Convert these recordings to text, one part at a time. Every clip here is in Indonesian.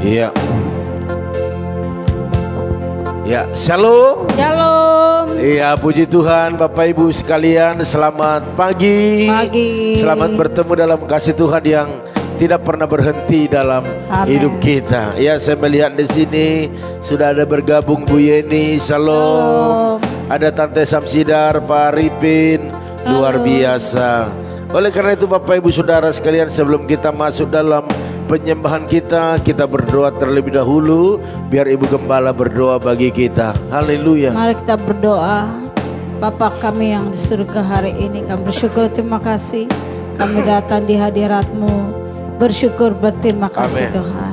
Iya. Ya, shalom. Shalom. Iya, puji Tuhan Bapak Ibu sekalian, selamat pagi. Selamat bertemu dalam kasih Tuhan yang tidak pernah berhenti dalam hidup kita. Ya, saya melihat di sini sudah ada bergabung Bu Yeni, shalom. Ada Tante Samsidar, Pak Arifin, luar biasa. Oleh karena itu Bapak Ibu Saudara sekalian, sebelum kita masuk dalam penyembahan kita berdoa terlebih dahulu. Biar Ibu Gembala berdoa bagi kita. Haleluya. Mari kita berdoa. Bapa kami yang di surga, hari ini kami bersyukur, terima kasih kami datang di hadirat-Mu. Bersyukur, berterima kasih. Amen. Tuhan.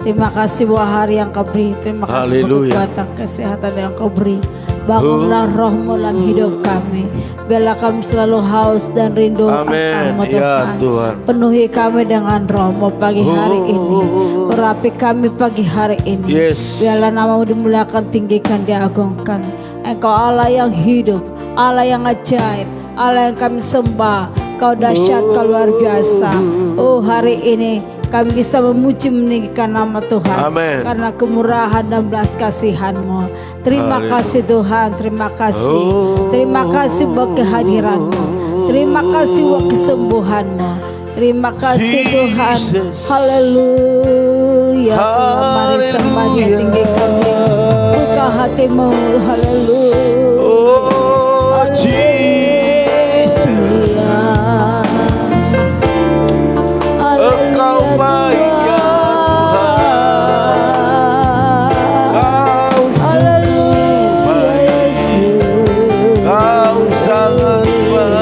Terima kasih buat hari yang Kau beri. Terima kasih buat kekuatan kesehatan yang Kau beri. Bangunlah roh-Mu dalam hidup kami. Biarlah kami selalu haus dan rindu akan-Mu, Tuhan. Tuhan. Penuhi kami dengan roh-Mu pagi hari ini. Urapi kami pagi hari ini. Biarlah nama-Mu dimuliakan, tinggikan, diagungkan. Engkau Allah yang hidup, Allah yang ajaib, Allah yang kami sembah. Kau dahsyat, Kau luar biasa. Oh, hari ini kami bisa memuji meninggikan nama Tuhan. Amen. Karena kemurahan dan belas kasihan-Mu. Terima kasih Tuhan, terima kasih. Terima kasih buat kehadiran-Mu. Terima kasih buat kesembuhan-Mu. Terima kasih Tuhan. Haleluya. Mari sembah Dia, tinggikan Dia. Buka hatimu. Haleluya. Oh, Jesus. Engkau baik ya Tuhan. Kau baik. Kau sangat baik.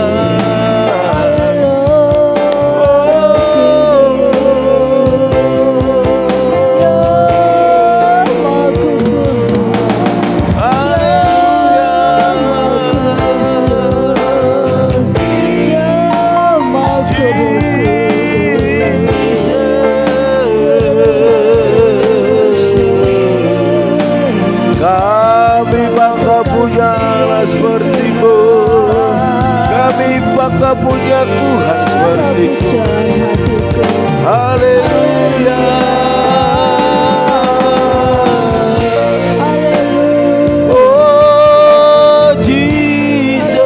Kami bangga punya Allah seperti-Mu. Kami bangga punya Tuhan seperti-Mu. Haleluya. Oh Jesus.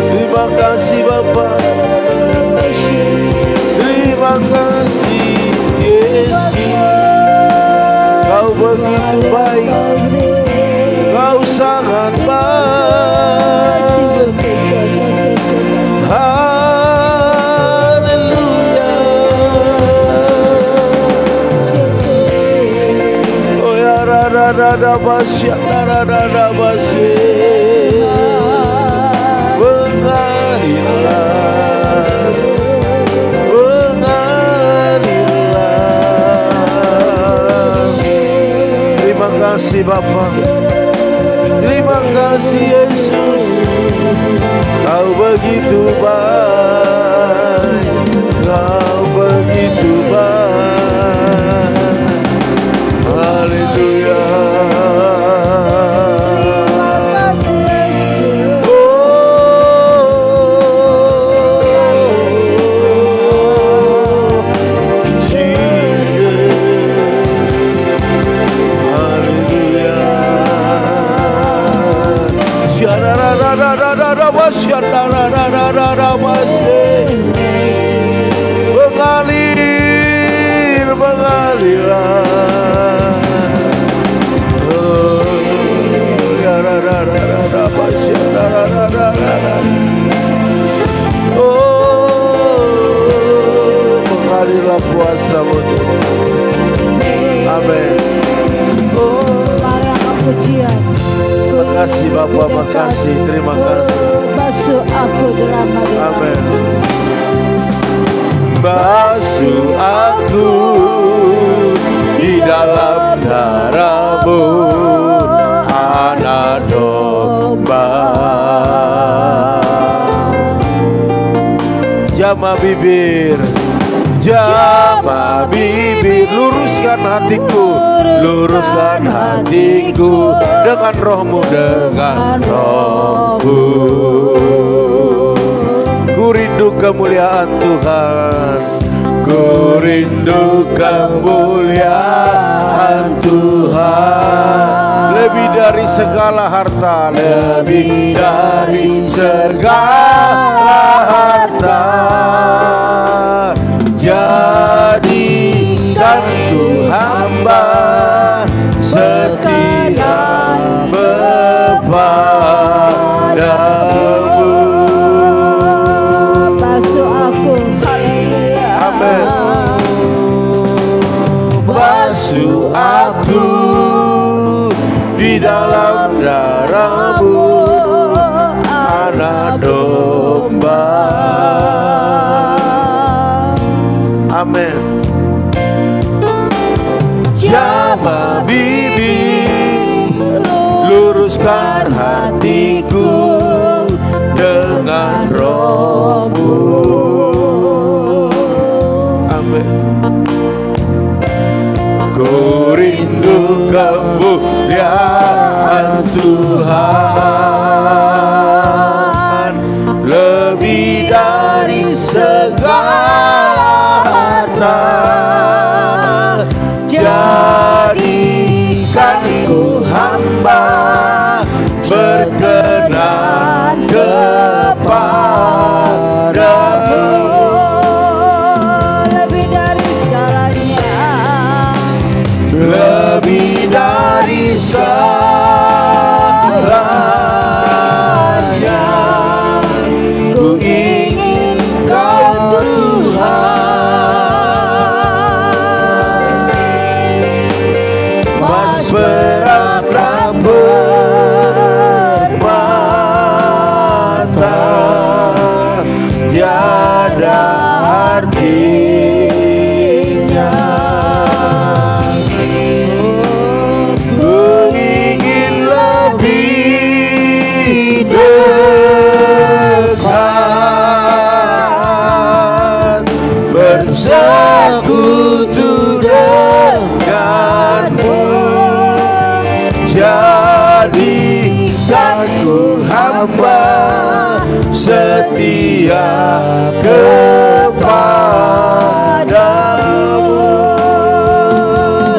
Terima kasih Bapa. Terima kasih Yesus. Kau begitu baik, Kau sangat baik. Haleluya. Oh ya rada basya, rada basya. Terima kasih Bapa. Terima kasih Yesus. Kau begitu baik. Kau begitu baik. Haleluya. Mengalirlah. Mengalirlah kuasa-Mu. Amin. Mari angkat pujian. Makasih Bapa, makasih, terima kasih. Basuh aku dalam hadirat. Amin. Basuh aku di dalam darah-Mu, anak domba. Jama bibir, jama bibir, luruskan hatiku, luruskan hatiku dengan roh-Mu, dengan roh-Mu. Ku rindu kemuliaan Tuhan. Ku rindu kemuliaan Tuhan, lebih dari segala harta, lebih dari segala harta. Jadikan ku hamba setia kepadamu. Basuh aku, haleluya. Amin. Basuh aku di dalam darah-Mu, anak domba. Amin. Jamah bibir, luruskan hatiku dengan Roh-Mu. Amin. Ku rindu kemuliaan Tuhan, lebih dari segala harta. Jadikan ku hamba berkenan kepadamu. Lebih dari segalanya, lebih dari segalanya. Ku ingin Kau Tuhan, mas perak dan permata, tiada artinya. Ku ingin lebih dekat, bersekutu denganmu. Jadikan ku hamba setia kepadamu.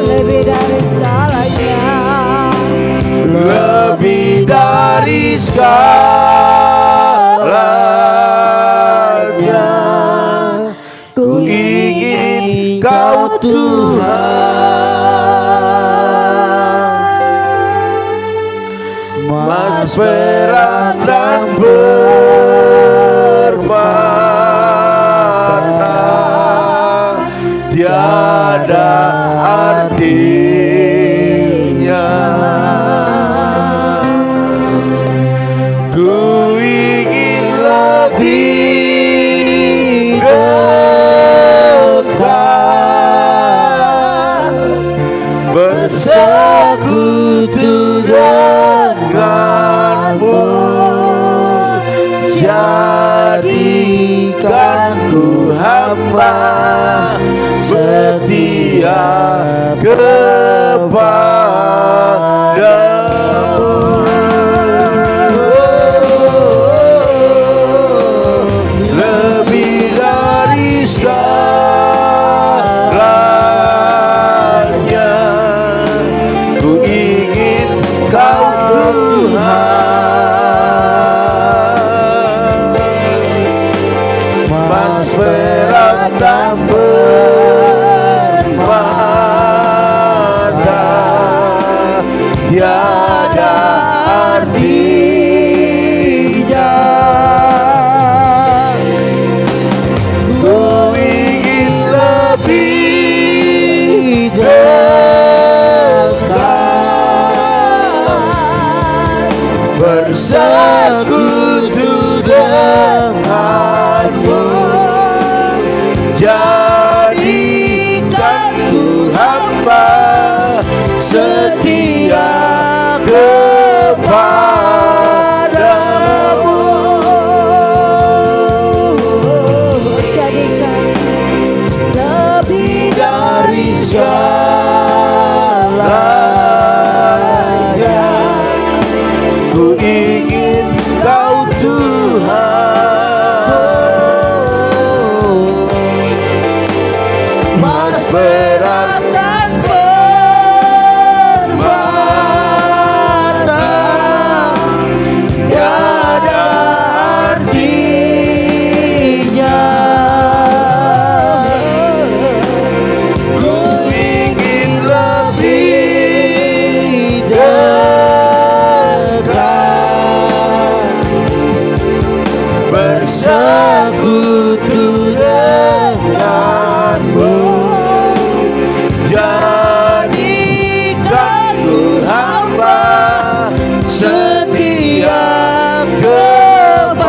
lebih dari segalanya, Lebih dari segalanya. Ku ingin Kau Tuhan, mas perak dan permata, tiada artinya. Ku ingin lebih dekat, bersekutu denganmu. Jadikan ku hamba setia kepadamu. Lebih dari segalanya, ku ingin Kau Tuhan, mas perak dan permata, tiada artinya. Ku ingin lebih dekat, bersekutu denganmu. Jadikan ku hamba setia kepadamu. jadikan lebih Dari segalanya, ku ingin Kau Tuhan, beratkan permata, tiada artinya. Ku ingin lebih dekat, bersekutu denganmu. Jadikan ku hamba setia kepadamu.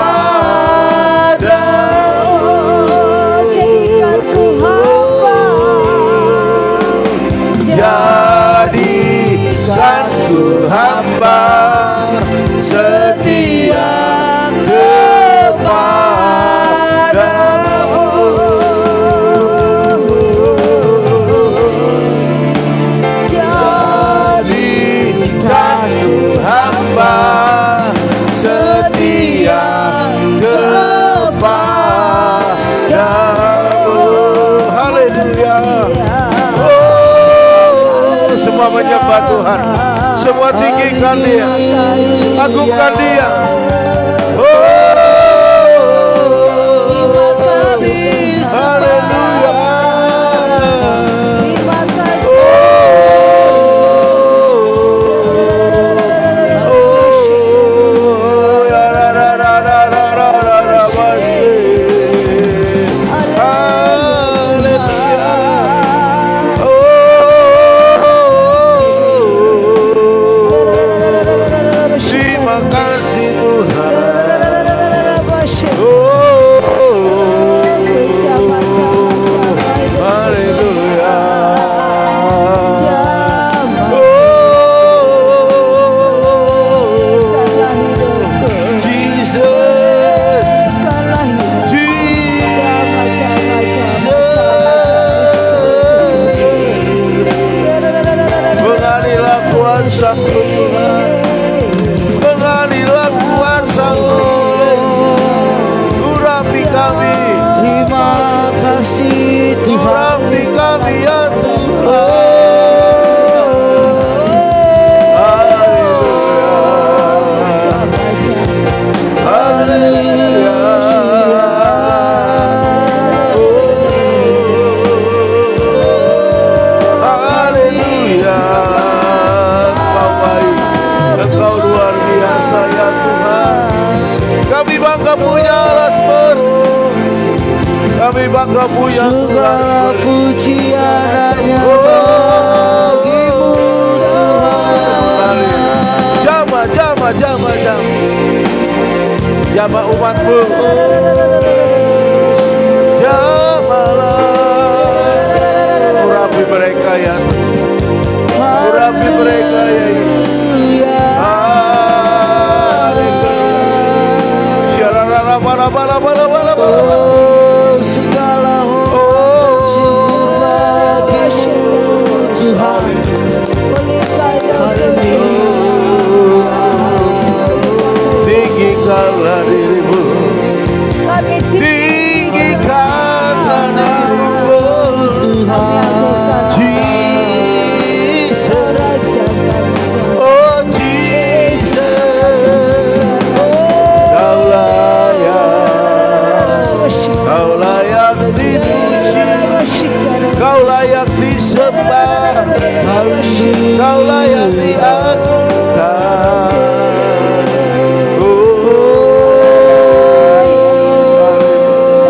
Jadikan ku hamba, Jadikan ku hamba setia kepadamu. Jadikan ku hamba setia kepadamu. Haleluya. Oh, semua menyembah Tuhan, semua tinggikan Dia, agungkan Dia. Haleluya. terima kasih. Terima kasih Tuhan. Haleluya. Pengadilan kuasa-Mu Tuhan, pengadilan kuasa-Mu, urapi kami. Terima kasih Tuhan. Urapi kami ya Tuhan. Haleluya. Haleluya. Engkau baik, Engkau luar biasa ya Tuhan. Kami bangga punya alas baru, kami bangga punya Segala pujian hanya bagimu Tuhan. Jama, jama, jama, jama, jama umatmu. Jamalah, urapi mereka ya, urapi mereka ya. Oh, segala puji bagimu Tuhan. Tinggikanlah dirimu, tinggikanlah dirimu Tuhan. Jesus, oh Jesus, Kau layak dipuji, Kau layak disembah, Kau layak diagungkan.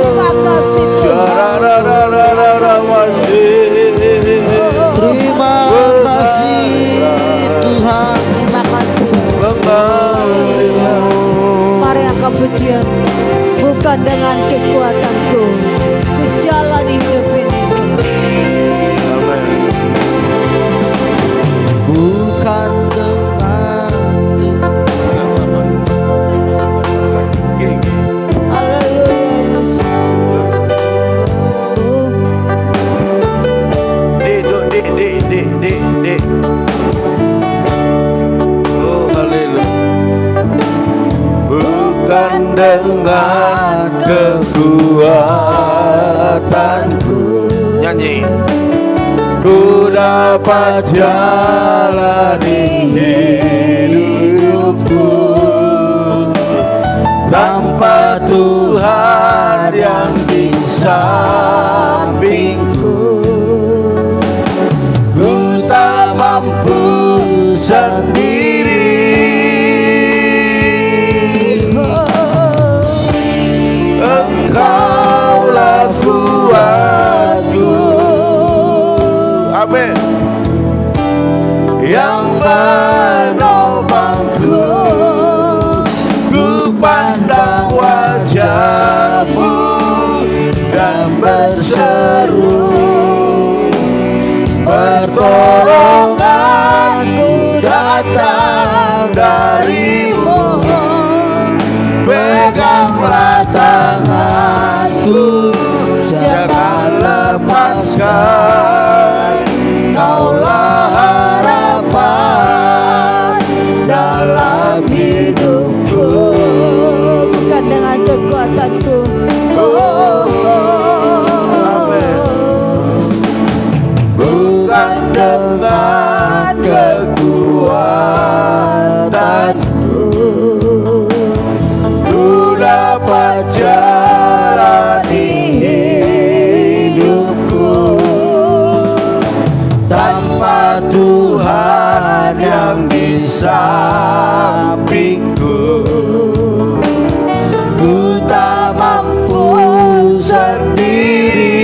Terima kasih Tuhan. Terima kasih Tuhan. Terima kasih. Mari angkat pujian, bukan dengan kekuatanku ku jalani hidup ini. Bukan dengan bukan dengan kekuatanku. Nyanyi. dapat jalani hidupku tanpa Tuhan yang di sampingku. Ku tak mampu sendiri, Engkaulah kuatku. Amin. Yang menopangku, ku pandang wajah-Mu dan berseru, pertolonganku datang dari-Mu. Peganglah tanganku, jangan lepaskan. Kaulah harapan dalam hidupku. Bukan dengan kekuatanku. Amin. Bukan dengan kekuatanku, ku dapat jalani hidupku tanpa Tuhan yang di sampingku. Ku tak mampu sendiri,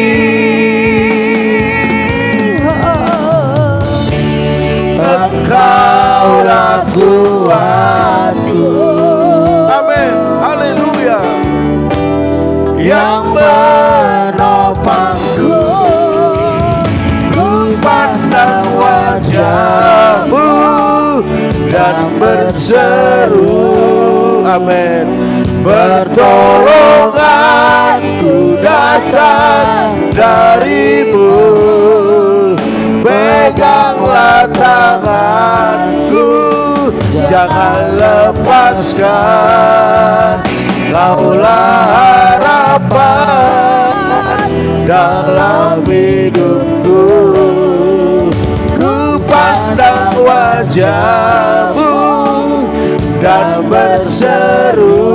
Engkaulah kuatku. Amin. Haleluya. Yang menopangku, ku pandang wajah-Mu dan berseru. Amin. Pertolonganku datang dari-Mu. Peganglah tanganku, jangan lepaskan. Kaulah harapan dalam hidupku. Ku pandang wajah-Mu dan berseru,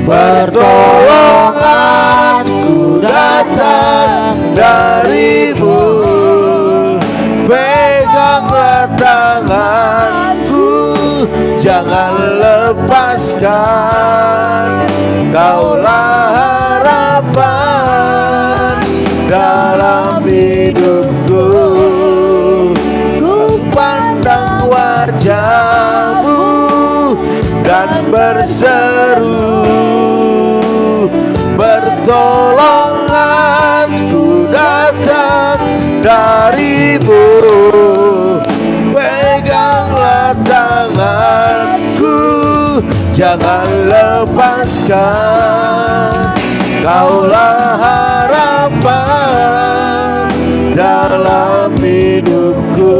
pertolonganku datang dari-Mu. Peganglah tanganku, jangan lepaskan. Kaulah harapan dalam hidupku. Ku pandang wajah-Mu dan berseru, pertolonganku datang dari-Mu. Peganglah tanganku, jangan lepaskan. Kaulah harapan dalam hidupku.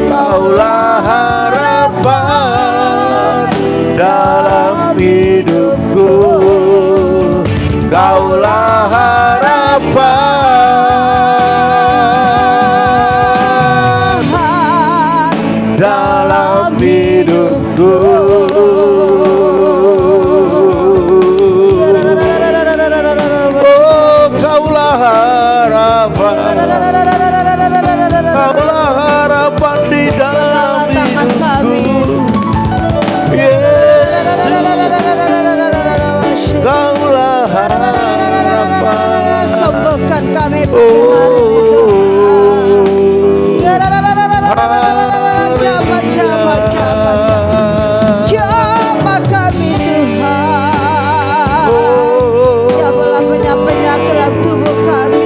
Kaulah harapan dalam hidupku. Kaulah harapan dalam hidupku. Oh, Kaulah harapan, Kaulah harapan di dalam hidupku. Yesus, Kaulah harapan. Sembuhkan kami Oh, jamah kami Tuhan. oh, Jamahlah penyakit dalam tubuh kami.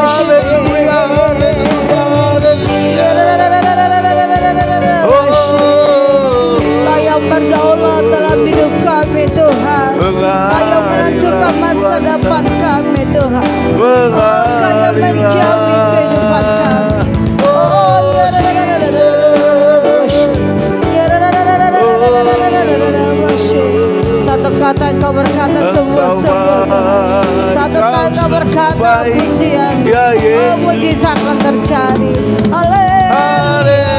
haleluya, haleluya, haleluya. Oh, Kau yang berdaulat dalam hidup kami Tuhan. Kau yang menentukan masa depan kami Tuhan. Kau yang menjamin kehidupan kami. kata Engkau berkata semua. Satu kali Engkau berkata pujian. Oh, mujizat akan terjadi. Haleluya.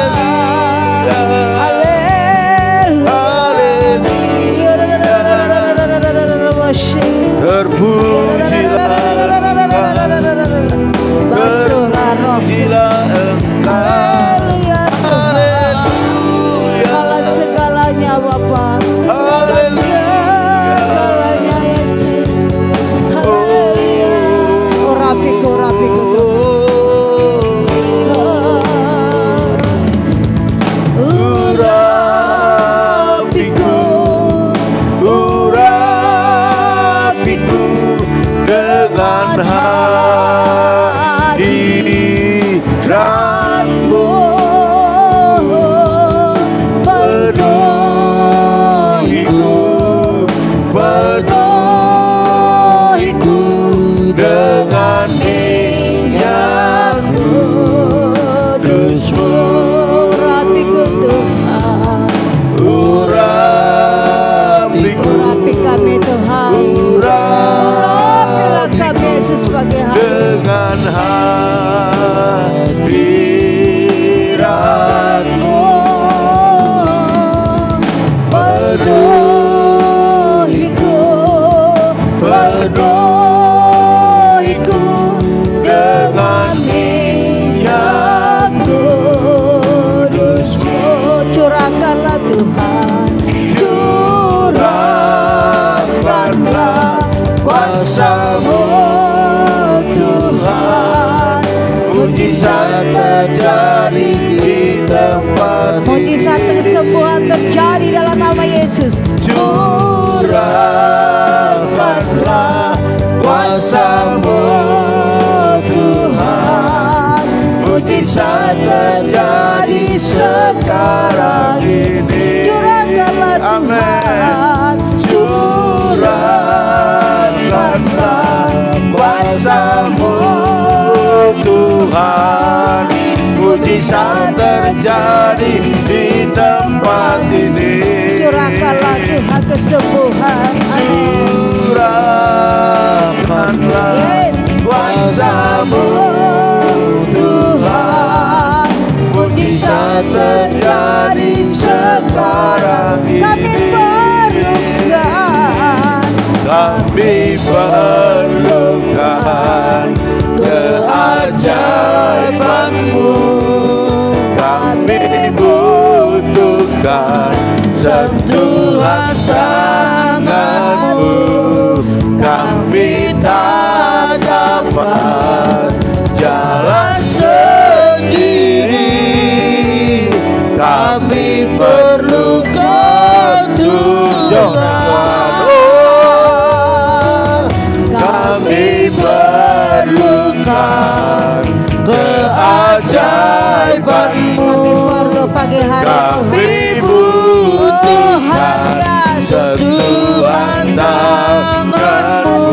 Terpujilah Haleluya. Segala segalanya Bapa. Segalanya Yesus. Haleluya. Oh rapiku Urapiku dengan hadiratmu, penuhiku dengan minyak kudus-Mu. Rapiku Tuhan. Urapi kami Tuhan. Urapilah kami Yesus pagi hari dengan hadirat-Mu, penuhiku dengan minyak kudus-Mu. curahkanlah Tuhan, Curahkanlah kuasa-Mu Tuhan, mujizat terjadi di tempat ini. mujizat kesembuhan terjadi dalam nama Yesus. Curahkanlah kuasa-Mu Tuhan, mujizat terjadi sekarang ini. Curahkanlah Tuhan, Curahkanlah kuasa-Mu Tuhan, mujizat terjadi di tempat ini. curahkanlah Tuhan kesembuhan. Amin. Curahkanlah Yes. kuasa-Mu Tuhan, mujizat terjadi sekarang ini. Kami perlukan keajaiban-Mu, kami butuhkan sentuhan tangan-Mu, kami tak dapat jalan sendiri, kami perlukan Tuhan. Kami perlukan keajaiban-Mu, pagi hari kami butuhkan sentuhan tangan-Mu,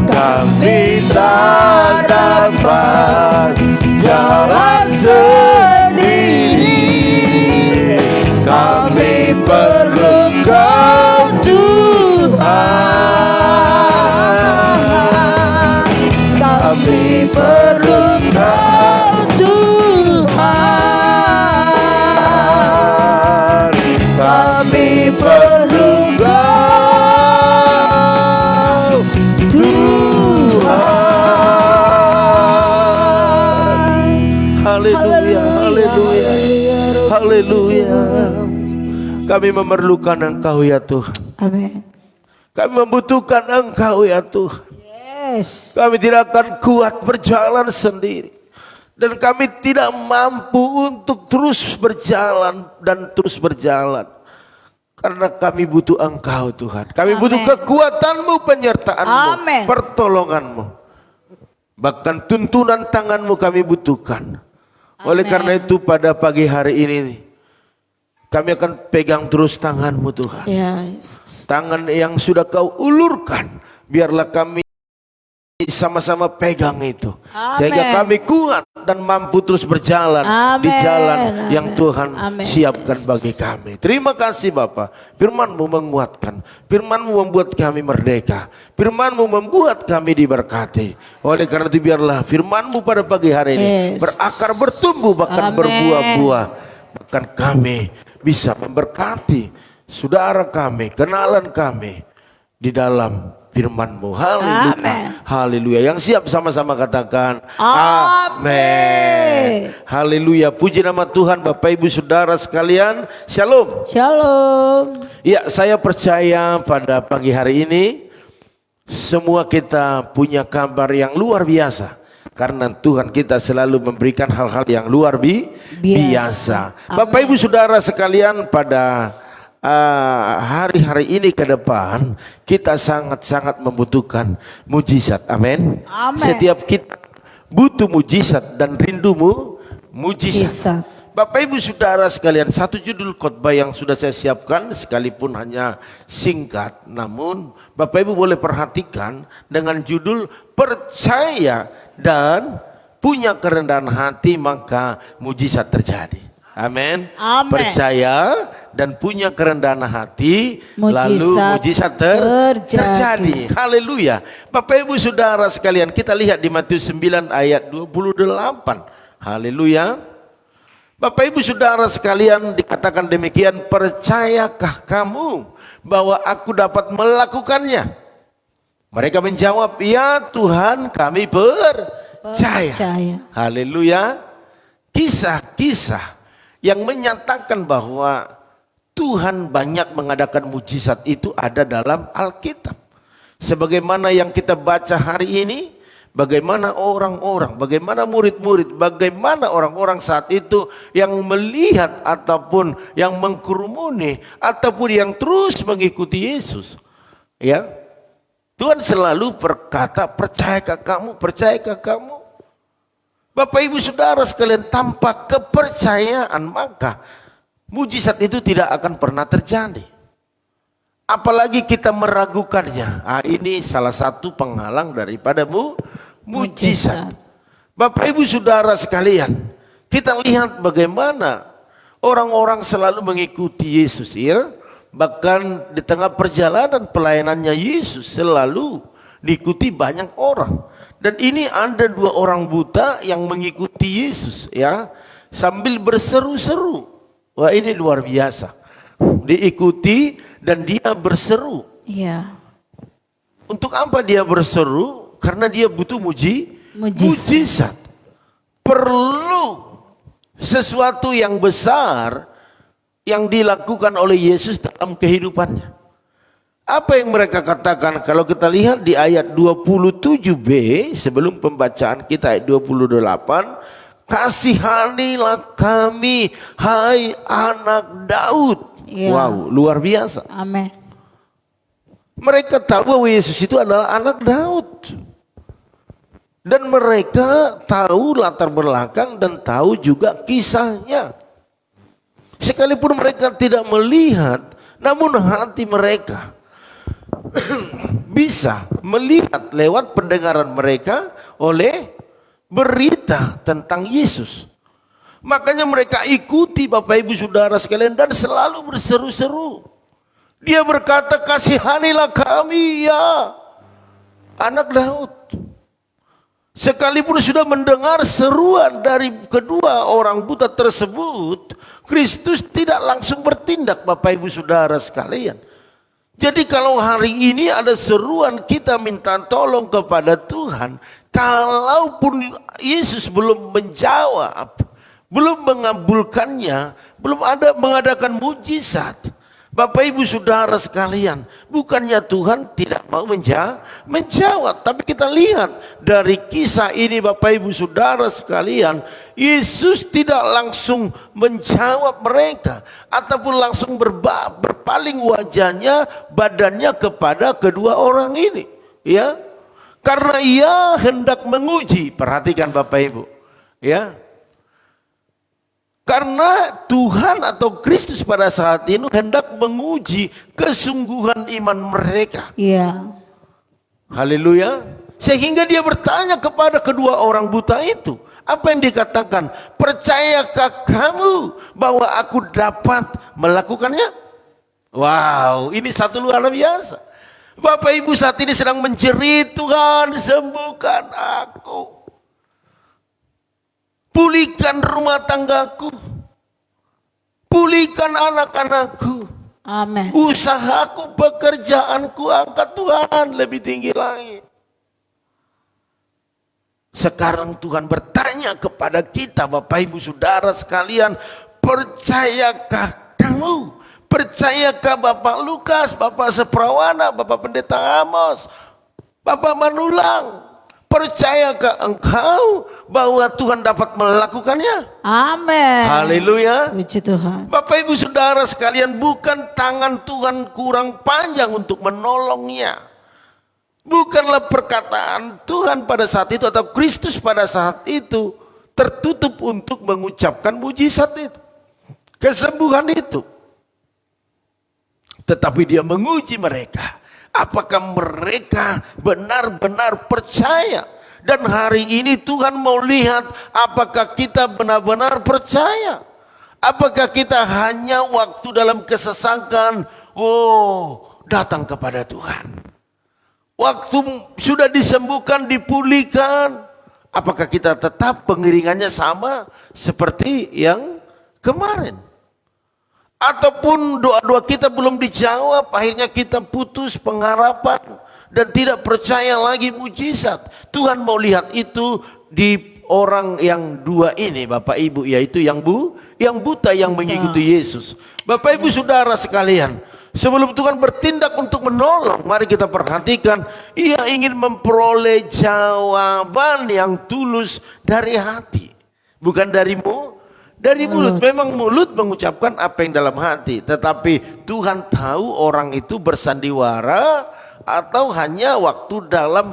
kami tak dapat jalan sendiri, kami perlukan Tuhan, kami perlukan Tuhan, kami perlukan Tuhan. Haleluya, haleluya, haleluya. Kami memerlukan Engkau ya Tuhan. Amin. Kami membutuhkan Engkau ya Tuhan. Yes. Kami tidak akan kuat berjalan sendiri. Dan kami tidak mampu untuk terus berjalan dan terus berjalan. Karena kami butuh Engkau Tuhan. Kami butuh kekuatan-Mu, penyertaan-Mu, Amin. pertolongan-Mu. Bahkan tuntunan tangan-Mu kami butuhkan. Oleh karena itu pada pagi hari ini kami akan pegang terus tangan-Mu Tuhan. Yes. Tangan yang sudah Kau ulurkan, biarlah kami sama-sama pegang itu. Amen. Sehingga kami kuat dan mampu terus berjalan di Amen. jalan yang Tuhan Amen. siapkan bagi kami. Terima kasih Bapa. Firman-Mu menguatkan. Firman-Mu membuat kami merdeka. Firman-Mu membuat kami diberkati. Oleh karena itu biarlah firman-Mu pada pagi hari ini berakar, bertumbuh, bahkan Amen. berbuah-buah. Bahkan kami bisa memberkati saudara kami, kenalan kami di dalam firman-Mu. Haleluya. Amen. Haleluya. Yang siap sama-sama katakan Amin. Haleluya. Puji nama Tuhan. Bapak Ibu Saudara sekalian, Shalom. Shalom. Ya, saya percaya pada pagi hari ini semua kita punya kabar yang luar biasa. Karena Tuhan kita selalu memberikan hal-hal yang luar biasa. Bapak Ibu Saudara sekalian, pada hari-hari ini ke depan kita sangat-sangat membutuhkan mujizat. Amin. Setiap kita butuh mujizat dan rindumu mujizat. Bapak Ibu Saudara sekalian, satu judul khotbah yang sudah saya siapkan, sekalipun hanya singkat, namun Bapak Ibu boleh perhatikan dengan judul percaya dan punya kerendahan hati maka mujizat terjadi. Amin. Percaya dan punya kerendahan hati, lalu mujizat terjadi. Haleluya. Bapak Ibu Saudara sekalian, kita lihat di Matius 9 ayat 28. Haleluya. Bapak Ibu Saudara sekalian, dikatakan demikian, percayakah kamu bahwa aku dapat melakukannya? Mereka menjawab, ya Tuhan, kami percaya. Haleluya. Kisah-kisah yang menyatakan bahwa Tuhan banyak mengadakan mujizat itu ada dalam Alkitab. Sebagaimana yang kita baca hari ini, bagaimana orang-orang, bagaimana murid-murid, bagaimana orang-orang saat itu yang melihat ataupun yang mengkerumuni ataupun yang terus mengikuti Yesus. Ya, Tuhan selalu berkata, percayakah kamu, percayakah kamu? Bapak Ibu Saudara sekalian, tanpa kepercayaan maka mujizat itu tidak akan pernah terjadi. Apalagi kita meragukannya. Ini salah satu penghalang daripada mujizat. Bapak Ibu Saudara sekalian, kita lihat bagaimana orang-orang selalu mengikuti Yesus, ya. Bahkan di tengah perjalanan pelayanannya Yesus selalu diikuti banyak orang. Dan ini ada 2 orang buta yang mengikuti Yesus, ya, sambil berseru-seru. Wah, ini luar biasa. Diikuti dan dia berseru. Iya. Untuk apa dia berseru? Karena dia butuh mujizat. Perlu sesuatu yang besar yang dilakukan oleh Yesus dalam kehidupannya. Apa yang mereka katakan? Kalau kita lihat di ayat 27b, sebelum pembacaan kita ayat 28, kasihanilah kami, hai anak Daud. Ya. Wow, luar biasa. Amin. Mereka tahu bahwa Yesus itu adalah anak Daud. Dan mereka tahu latar belakang dan tahu juga kisahnya. Sekalipun mereka tidak melihat, namun hati mereka bisa melihat lewat pendengaran mereka oleh berita tentang Yesus. Makanya mereka ikuti Bapak Ibu Saudara sekalian dan selalu berseru-seru. Dia berkata, kasihanilah kami ya anak Daud. Sekalipun sudah mendengar seruan dari kedua orang buta tersebut, Kristus tidak langsung bertindak Bapak Ibu Saudara sekalian. Jadi kalau hari ini ada seruan kita minta tolong kepada Tuhan, kalaupun Yesus belum menjawab, belum mengabulkannya, belum ada mengadakan mujizat, Bapak Ibu Saudara sekalian, bukannya Tuhan tidak mau menjawab, tapi kita lihat dari kisah ini Bapak Ibu Saudara sekalian, Yesus tidak langsung menjawab mereka ataupun langsung berpaling wajahnya, badannya kepada kedua orang ini, ya. Karena ia hendak menguji, perhatikan Bapak Ibu, ya. Karena Tuhan atau Kristus pada saat itu hendak menguji kesungguhan iman mereka. Iya. Haleluya. Sehingga dia bertanya kepada kedua orang buta itu. Apa yang dikatakan? Percayakah kamu bahwa aku dapat melakukannya? Wow, ini satu luar biasa. Bapak Ibu saat ini sedang menjerit, Tuhan sembuhkan aku. Pulihkan rumah tanggaku. Pulihkan anak-anakku. Amin. Usahaku, pekerjaanku, angkat Tuhan lebih tinggi lagi. Sekarang Tuhan bertanya kepada kita, Bapak Ibu Saudara sekalian, percayakah kamu? Percayakah Bapak Lukas, Bapak Seprawana, Bapak Pendeta Amos, Bapak Manulang? Percayakah engkau bahwa Tuhan dapat melakukannya? Amin. Haleluya. Puji Tuhan. Bapak Ibu Saudara sekalian, bukan tangan Tuhan kurang panjang untuk menolongnya. Bukanlah perkataan Tuhan pada saat itu atau Kristus pada saat itu tertutup untuk mengucapkan mujizat itu, kesembuhan itu. Tetapi dia menguji mereka. Apakah mereka benar-benar percaya? Dan hari ini Tuhan mau lihat apakah kita benar-benar percaya. Apakah kita hanya waktu dalam kesesakan, datang kepada Tuhan. Waktu sudah disembuhkan, dipulihkan, apakah kita tetap pengiringannya sama seperti yang kemarin? Ataupun doa-doa kita belum dijawab, akhirnya kita putus pengharapan dan tidak percaya lagi mujizat. Tuhan mau lihat itu di orang yang dua ini, Bapak Ibu, yaitu yang buta yang mengikuti Yesus. Bapak Ibu Saudara sekalian, sebelum Tuhan bertindak untuk menolong, mari kita perhatikan, ia ingin memperoleh jawaban yang tulus dari hati, bukan dari mulut. Memang mulut mengucapkan apa yang dalam hati, tetapi Tuhan tahu orang itu bersandiwara atau hanya waktu dalam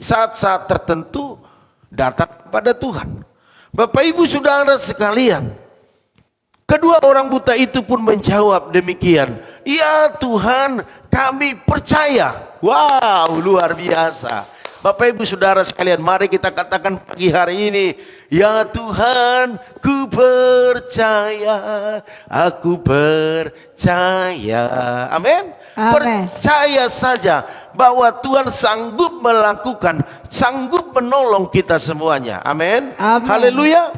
saat-saat tertentu datang kepada Tuhan. Bapak Ibu Saudara sekalian, kedua orang buta itu pun menjawab demikian, ya Tuhan, kami percaya. Wow, luar biasa. Bapak Ibu Saudara sekalian, mari kita katakan pagi hari ini, ya Tuhan, ku percaya, aku percaya. Amin. Percaya saja bahwa Tuhan sanggup melakukan, sanggup menolong kita semuanya. Amin. Haleluya.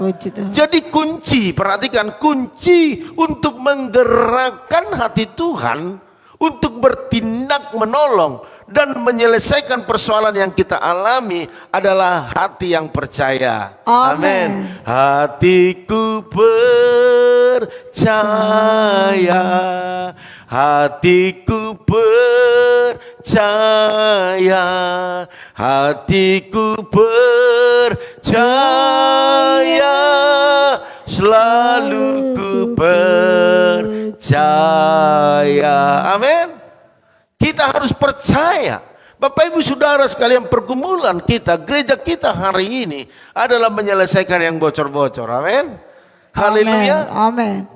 Jadi kunci, perhatikan, kunci untuk menggerakkan hati Tuhan untuk bertindak menolong dan menyelesaikan persoalan yang kita alami adalah hati yang percaya. Amin. Hatiku percaya, hatiku percaya, hatiku percaya, selalu ku percaya. Amin. Kita harus percaya. Bapak Ibu Saudara sekalian, pergumulan kita, gereja kita hari ini adalah menyelesaikan yang bocor-bocor. Amin. Haleluya. Amin.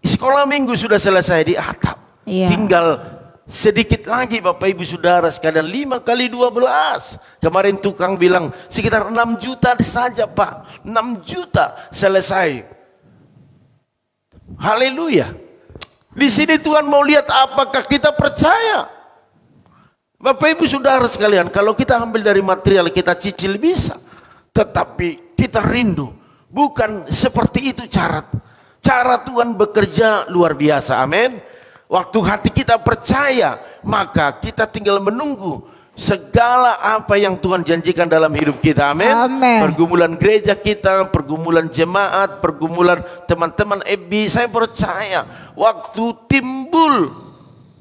Sekolah minggu sudah selesai di atap. Tinggal sedikit lagi Bapak Ibu Saudara sekalian, 5 kali 12. Kemarin tukang bilang sekitar 6 juta saja Pak. 6 juta selesai. Haleluya. Di sini Tuhan mau lihat apakah kita percaya. Bapak Ibu Saudara sekalian, kalau kita ambil dari material kita cicil bisa, tetapi kita rindu. Bukan seperti itu cara Tuhan bekerja luar biasa. Amin. Waktu hati kita percaya, maka kita tinggal menunggu segala apa yang Tuhan janjikan dalam hidup kita. Amin. Pergumulan gereja kita, pergumulan jemaat, pergumulan teman-teman EBI, saya percaya waktu timbul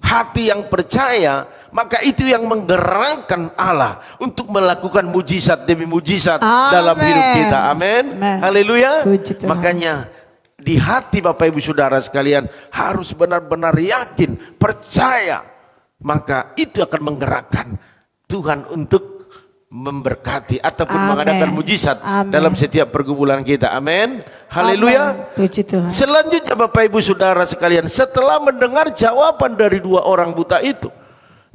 hati yang percaya, maka itu yang menggerakkan Allah untuk melakukan mujizat demi mujizat dalam hidup kita. Amin. Haleluya. Makanya di hati Bapak Ibu Saudara sekalian harus benar-benar yakin, percaya, maka itu akan menggerakkan Tuhan untuk memberkati ataupun mengadakan mujizat dalam setiap pergumulan kita. Amin. Haleluya. Selanjutnya Bapak Ibu Saudara sekalian, setelah mendengar jawaban dari dua orang buta itu,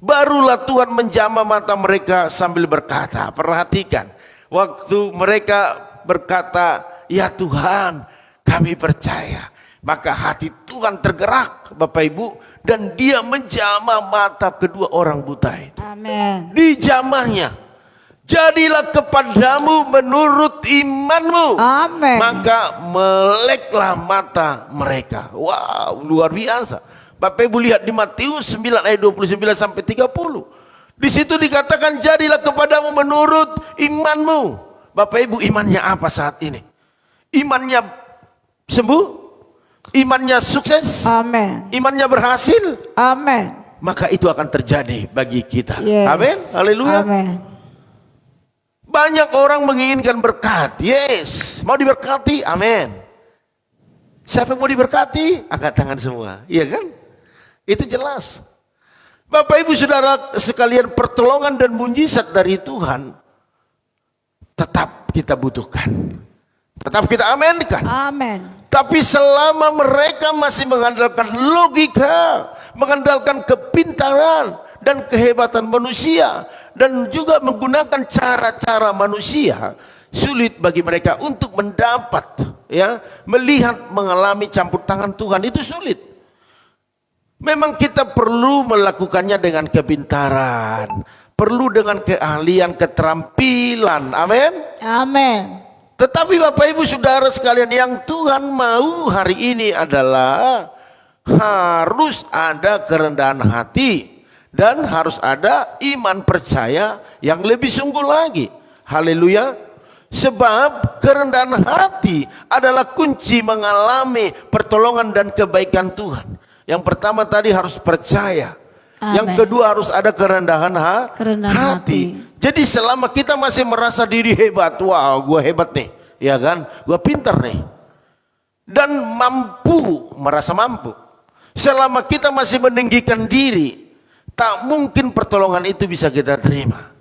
Barulah Tuhan menjamah mata mereka sambil berkata, perhatikan, waktu mereka berkata, ya Tuhan kami percaya, maka hati Tuhan tergerak Bapak Ibu, dan dia menjamah mata kedua orang buta itu. Amin. Dijamahnya, jadilah kepadamu menurut imanmu. Amin. Maka meleklah mata mereka. Wow, luar biasa. Bapak Ibu lihat di Matius 9 ayat 29 sampai 30. Di situ dikatakan jadilah kepadamu menurut imanmu. Bapak Ibu, imannya apa saat ini? Imannya sembuh? Imannya sukses? Amin. Imannya berhasil? Amin. Maka itu akan terjadi bagi kita. Yes. Amin. Haleluya. Amin. Banyak orang menginginkan berkat. Yes. Mau diberkati? Amin. Siapa yang mau diberkati? Angkat tangan semua. Iya kan? Itu jelas. Bapak Ibu Saudara sekalian, pertolongan dan mujizat dari Tuhan tetap kita butuhkan. Tetap kita amenkan. Amin. Tapi selama mereka masih mengandalkan logika, mengandalkan kepintaran dan kehebatan manusia, dan juga menggunakan cara-cara manusia, sulit bagi mereka untuk mendapat, ya, melihat, mengalami campur tangan Tuhan. Itu sulit. Memang kita perlu melakukannya dengan kepintaran, perlu dengan keahlian, keterampilan. Amin. Amin. Tetapi Bapak Ibu Saudara sekalian, yang Tuhan mau hari ini adalah harus ada kerendahan hati dan harus ada iman percaya yang lebih sungguh lagi. Haleluya. Sebab kerendahan hati adalah kunci mengalami pertolongan dan kebaikan Tuhan. Yang pertama tadi harus percaya. Amen. Yang kedua harus ada kerendahan Kerendahan hati. Jadi selama kita masih merasa diri hebat, wah gua hebat nih, ya kan, gua pintar nih, dan mampu, merasa mampu. Selama kita masih meninggikan diri, tak mungkin pertolongan itu bisa kita terima.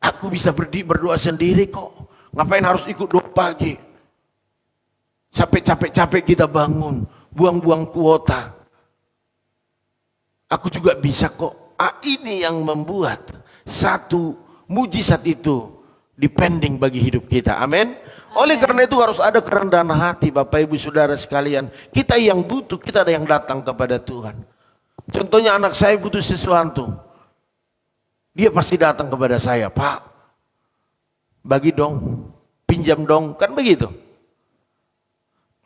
Aku bisa berdoa sendiri kok, ngapain harus ikut doa pagi? Capek-capek kita bangun, buang-buang kuota. Aku juga bisa kok. Ini yang membuat satu mujizat itu depending bagi hidup kita. Amin. Oleh karena itu harus ada kerendahan hati Bapak Ibu Saudara sekalian. Kita yang butuh, kita ada yang datang kepada Tuhan. Contohnya anak saya butuh sesuatu, dia pasti datang kepada saya, Pak, bagi dong, pinjam dong, kan begitu.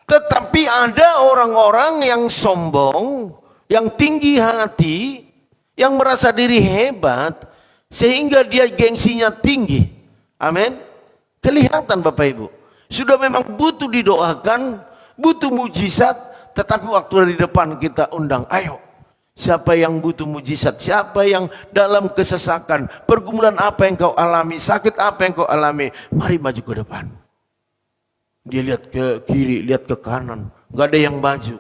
Tetapi ada orang-orang yang sombong, yang tinggi hati, yang merasa diri hebat, sehingga dia gengsinya tinggi. Amin. Kelihatan Bapak Ibu, sudah memang butuh didoakan, butuh mujizat, tetapi waktu di depan kita undang, ayo, siapa yang butuh mujizat, siapa yang dalam kesesakan, pergumulan apa yang kau alami, sakit apa yang kau alami, mari maju ke depan. Dia lihat ke kiri, lihat ke kanan, nggak ada yang maju.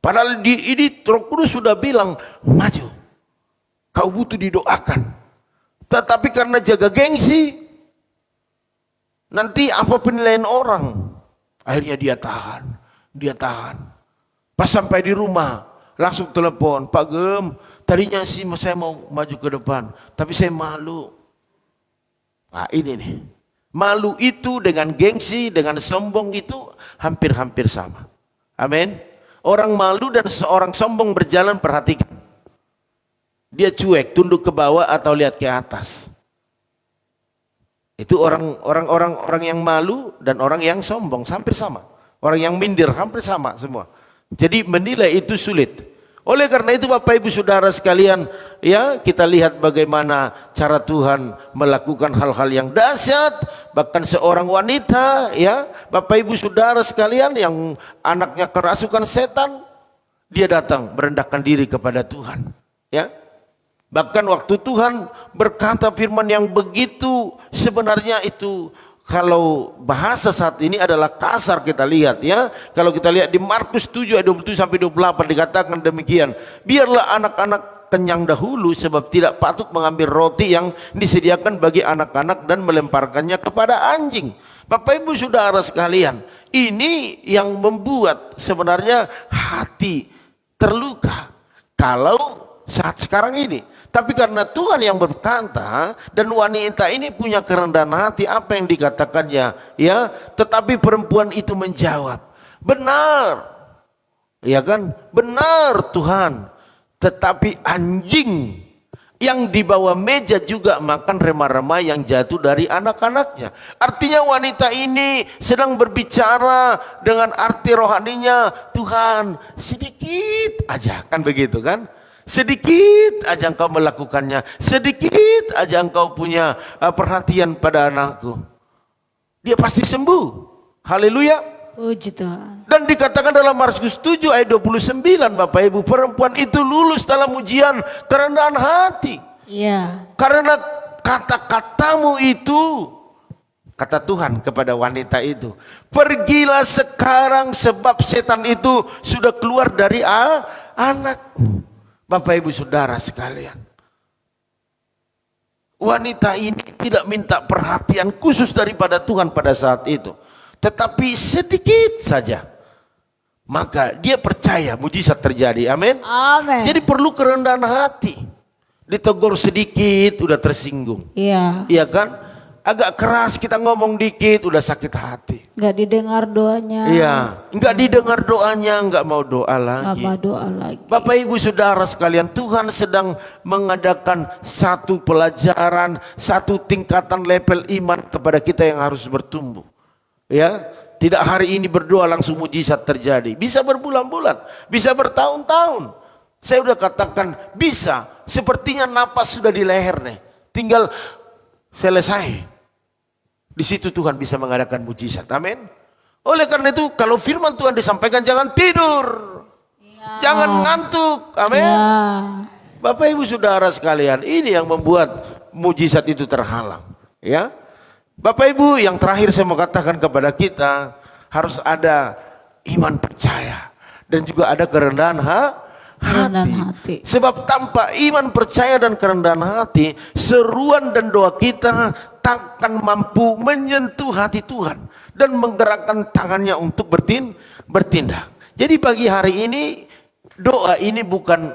Padahal ini Roh Kudus sudah bilang, maju, kau butuh didoakan. Tetapi karena jaga gengsi, nanti apa penilaian orang, akhirnya dia tahan. Pas sampai di rumah, langsung telepon, Pak Gem, tadinya sih saya mau maju ke depan, tapi saya malu. Nah ini nih, malu itu dengan gengsi, dengan sombong itu hampir-hampir sama. Amin. Orang malu dan seorang sombong berjalan, perhatikan. Dia cuek, tunduk ke bawah atau lihat ke atas. Itu orang yang malu dan orang yang sombong hampir sama. Orang yang minder hampir sama semua. Jadi menilai itu sulit. Oleh karena itu Bapak Ibu Saudara sekalian, ya, kita lihat bagaimana cara Tuhan melakukan hal-hal yang dahsyat. Bahkan seorang wanita, ya, Bapak Ibu Saudara sekalian, yang anaknya kerasukan setan, dia datang merendahkan diri kepada Tuhan, ya. Bahkan waktu Tuhan berkata firman yang begitu, sebenarnya itu kalau bahasa saat ini adalah kasar, kita lihat, ya. Kalau kita lihat di Markus 7 ayat 27 sampai 28 dikatakan demikian. Biarlah anak-anak kenyang dahulu, sebab tidak patut mengambil roti yang disediakan bagi anak-anak dan melemparkannya kepada anjing. Bapak Ibu Saudara sekalian, ini yang membuat sebenarnya hati terluka kalau saat sekarang ini. Tapi karena Tuhan yang berkata dan wanita ini punya kerendahan hati, apa yang dikatakannya, ya, tetapi perempuan itu menjawab, benar, ya kan, benar Tuhan, tetapi anjing yang di bawah meja juga makan remah-remah yang jatuh dari anak-anaknya. Artinya wanita ini sedang berbicara dengan arti rohaninya, Tuhan sedikit aja, kan begitu kan? Sedikit aja engkau melakukannya, sedikit aja engkau punya perhatian pada anakku, dia pasti sembuh. Haleluya. Puji Tuhan. Dan dikatakan dalam Markus 7 ayat 29, Bapak Ibu, perempuan itu lulus dalam ujian kerendahan hati. Iya. Karena kata-katamu itu, kata Tuhan kepada wanita itu, pergilah sekarang sebab setan itu sudah keluar dari anakmu. Bapak Ibu Saudara sekalian, wanita ini tidak minta perhatian khusus daripada Tuhan pada saat itu, tetapi sedikit saja, maka dia percaya mujizat terjadi. Amin. Amin. Jadi perlu kerendahan hati. Ditegur sedikit udah tersinggung. Iya. Iya kan? Agak keras kita ngomong dikit udah sakit hati. Nggak didengar doanya. Iya, nggak didengar doanya, nggak mau doa Nggak lagi. mau doa lagi. Bapak Ibu Saudara sekalian, Tuhan sedang mengadakan satu pelajaran, satu tingkatan level iman kepada kita yang harus bertumbuh. Ya, tidak hari ini berdoa langsung mujizat terjadi. Bisa berbulan-bulan, bisa bertahun-tahun. Saya udah katakan bisa. Sepertinya napas sudah di leher nih, tinggal selesai. Di situ Tuhan bisa mengadakan mujizat. Amin. Oleh karena itu, kalau firman Tuhan disampaikan jangan tidur, jangan ngantuk. Amin. Ya. Bapak Ibu Saudara sekalian, ini yang membuat mujizat itu terhalang. Ya, Bapak Ibu, yang terakhir saya mau katakan kepada kita, harus ada iman percaya dan juga ada kerendahan hati. Sebab tanpa iman percaya dan kerendahan hati, seruan dan doa kita takkan mampu menyentuh hati Tuhan dan menggerakkan tangannya untuk bertindak. Jadi pagi hari ini, doa ini bukan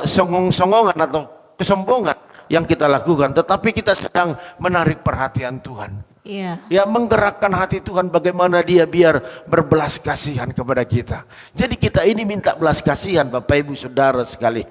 songong-songongan atau kesombongan yang kita lakukan, tetapi kita sedang menarik perhatian Tuhan. Iya. Ya, menggerakkan hati Tuhan bagaimana dia biar berbelas kasihan kepada kita. Jadi kita ini minta belas kasihan Bapak Ibu Saudara sekali.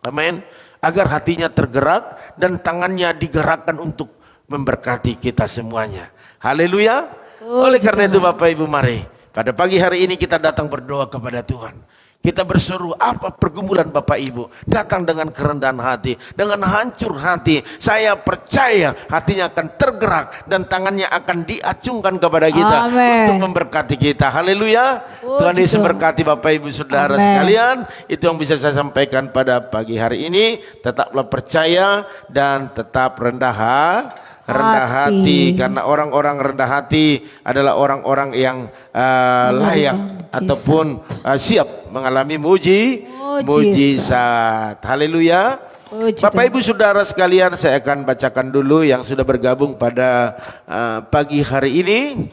Amin. Agar hatinya tergerak dan tangannya digerakkan untuk memberkati kita semuanya. Haleluya. Oleh karena itu Bapak Ibu, mari pada pagi hari ini kita datang berdoa kepada Tuhan. Kita berseru, apa pergumulan Bapak Ibu, datang dengan kerendahan hati, dengan hancur hati. Saya percaya hatinya akan tergerak dan tangannya akan diacungkan kepada kita. Amen. Untuk memberkati kita. Haleluya. Tuhan Yesus berkati Bapak Ibu Saudara sekalian. Itu yang bisa saya sampaikan pada pagi hari ini. Tetaplah percaya dan tetap rendah hati, karena orang-orang rendah hati adalah orang-orang yang layak ataupun siap mengalami mujizat. Haleluya. Bapak Ibu Saudara sekalian, saya akan bacakan dulu yang sudah bergabung pada pagi hari ini.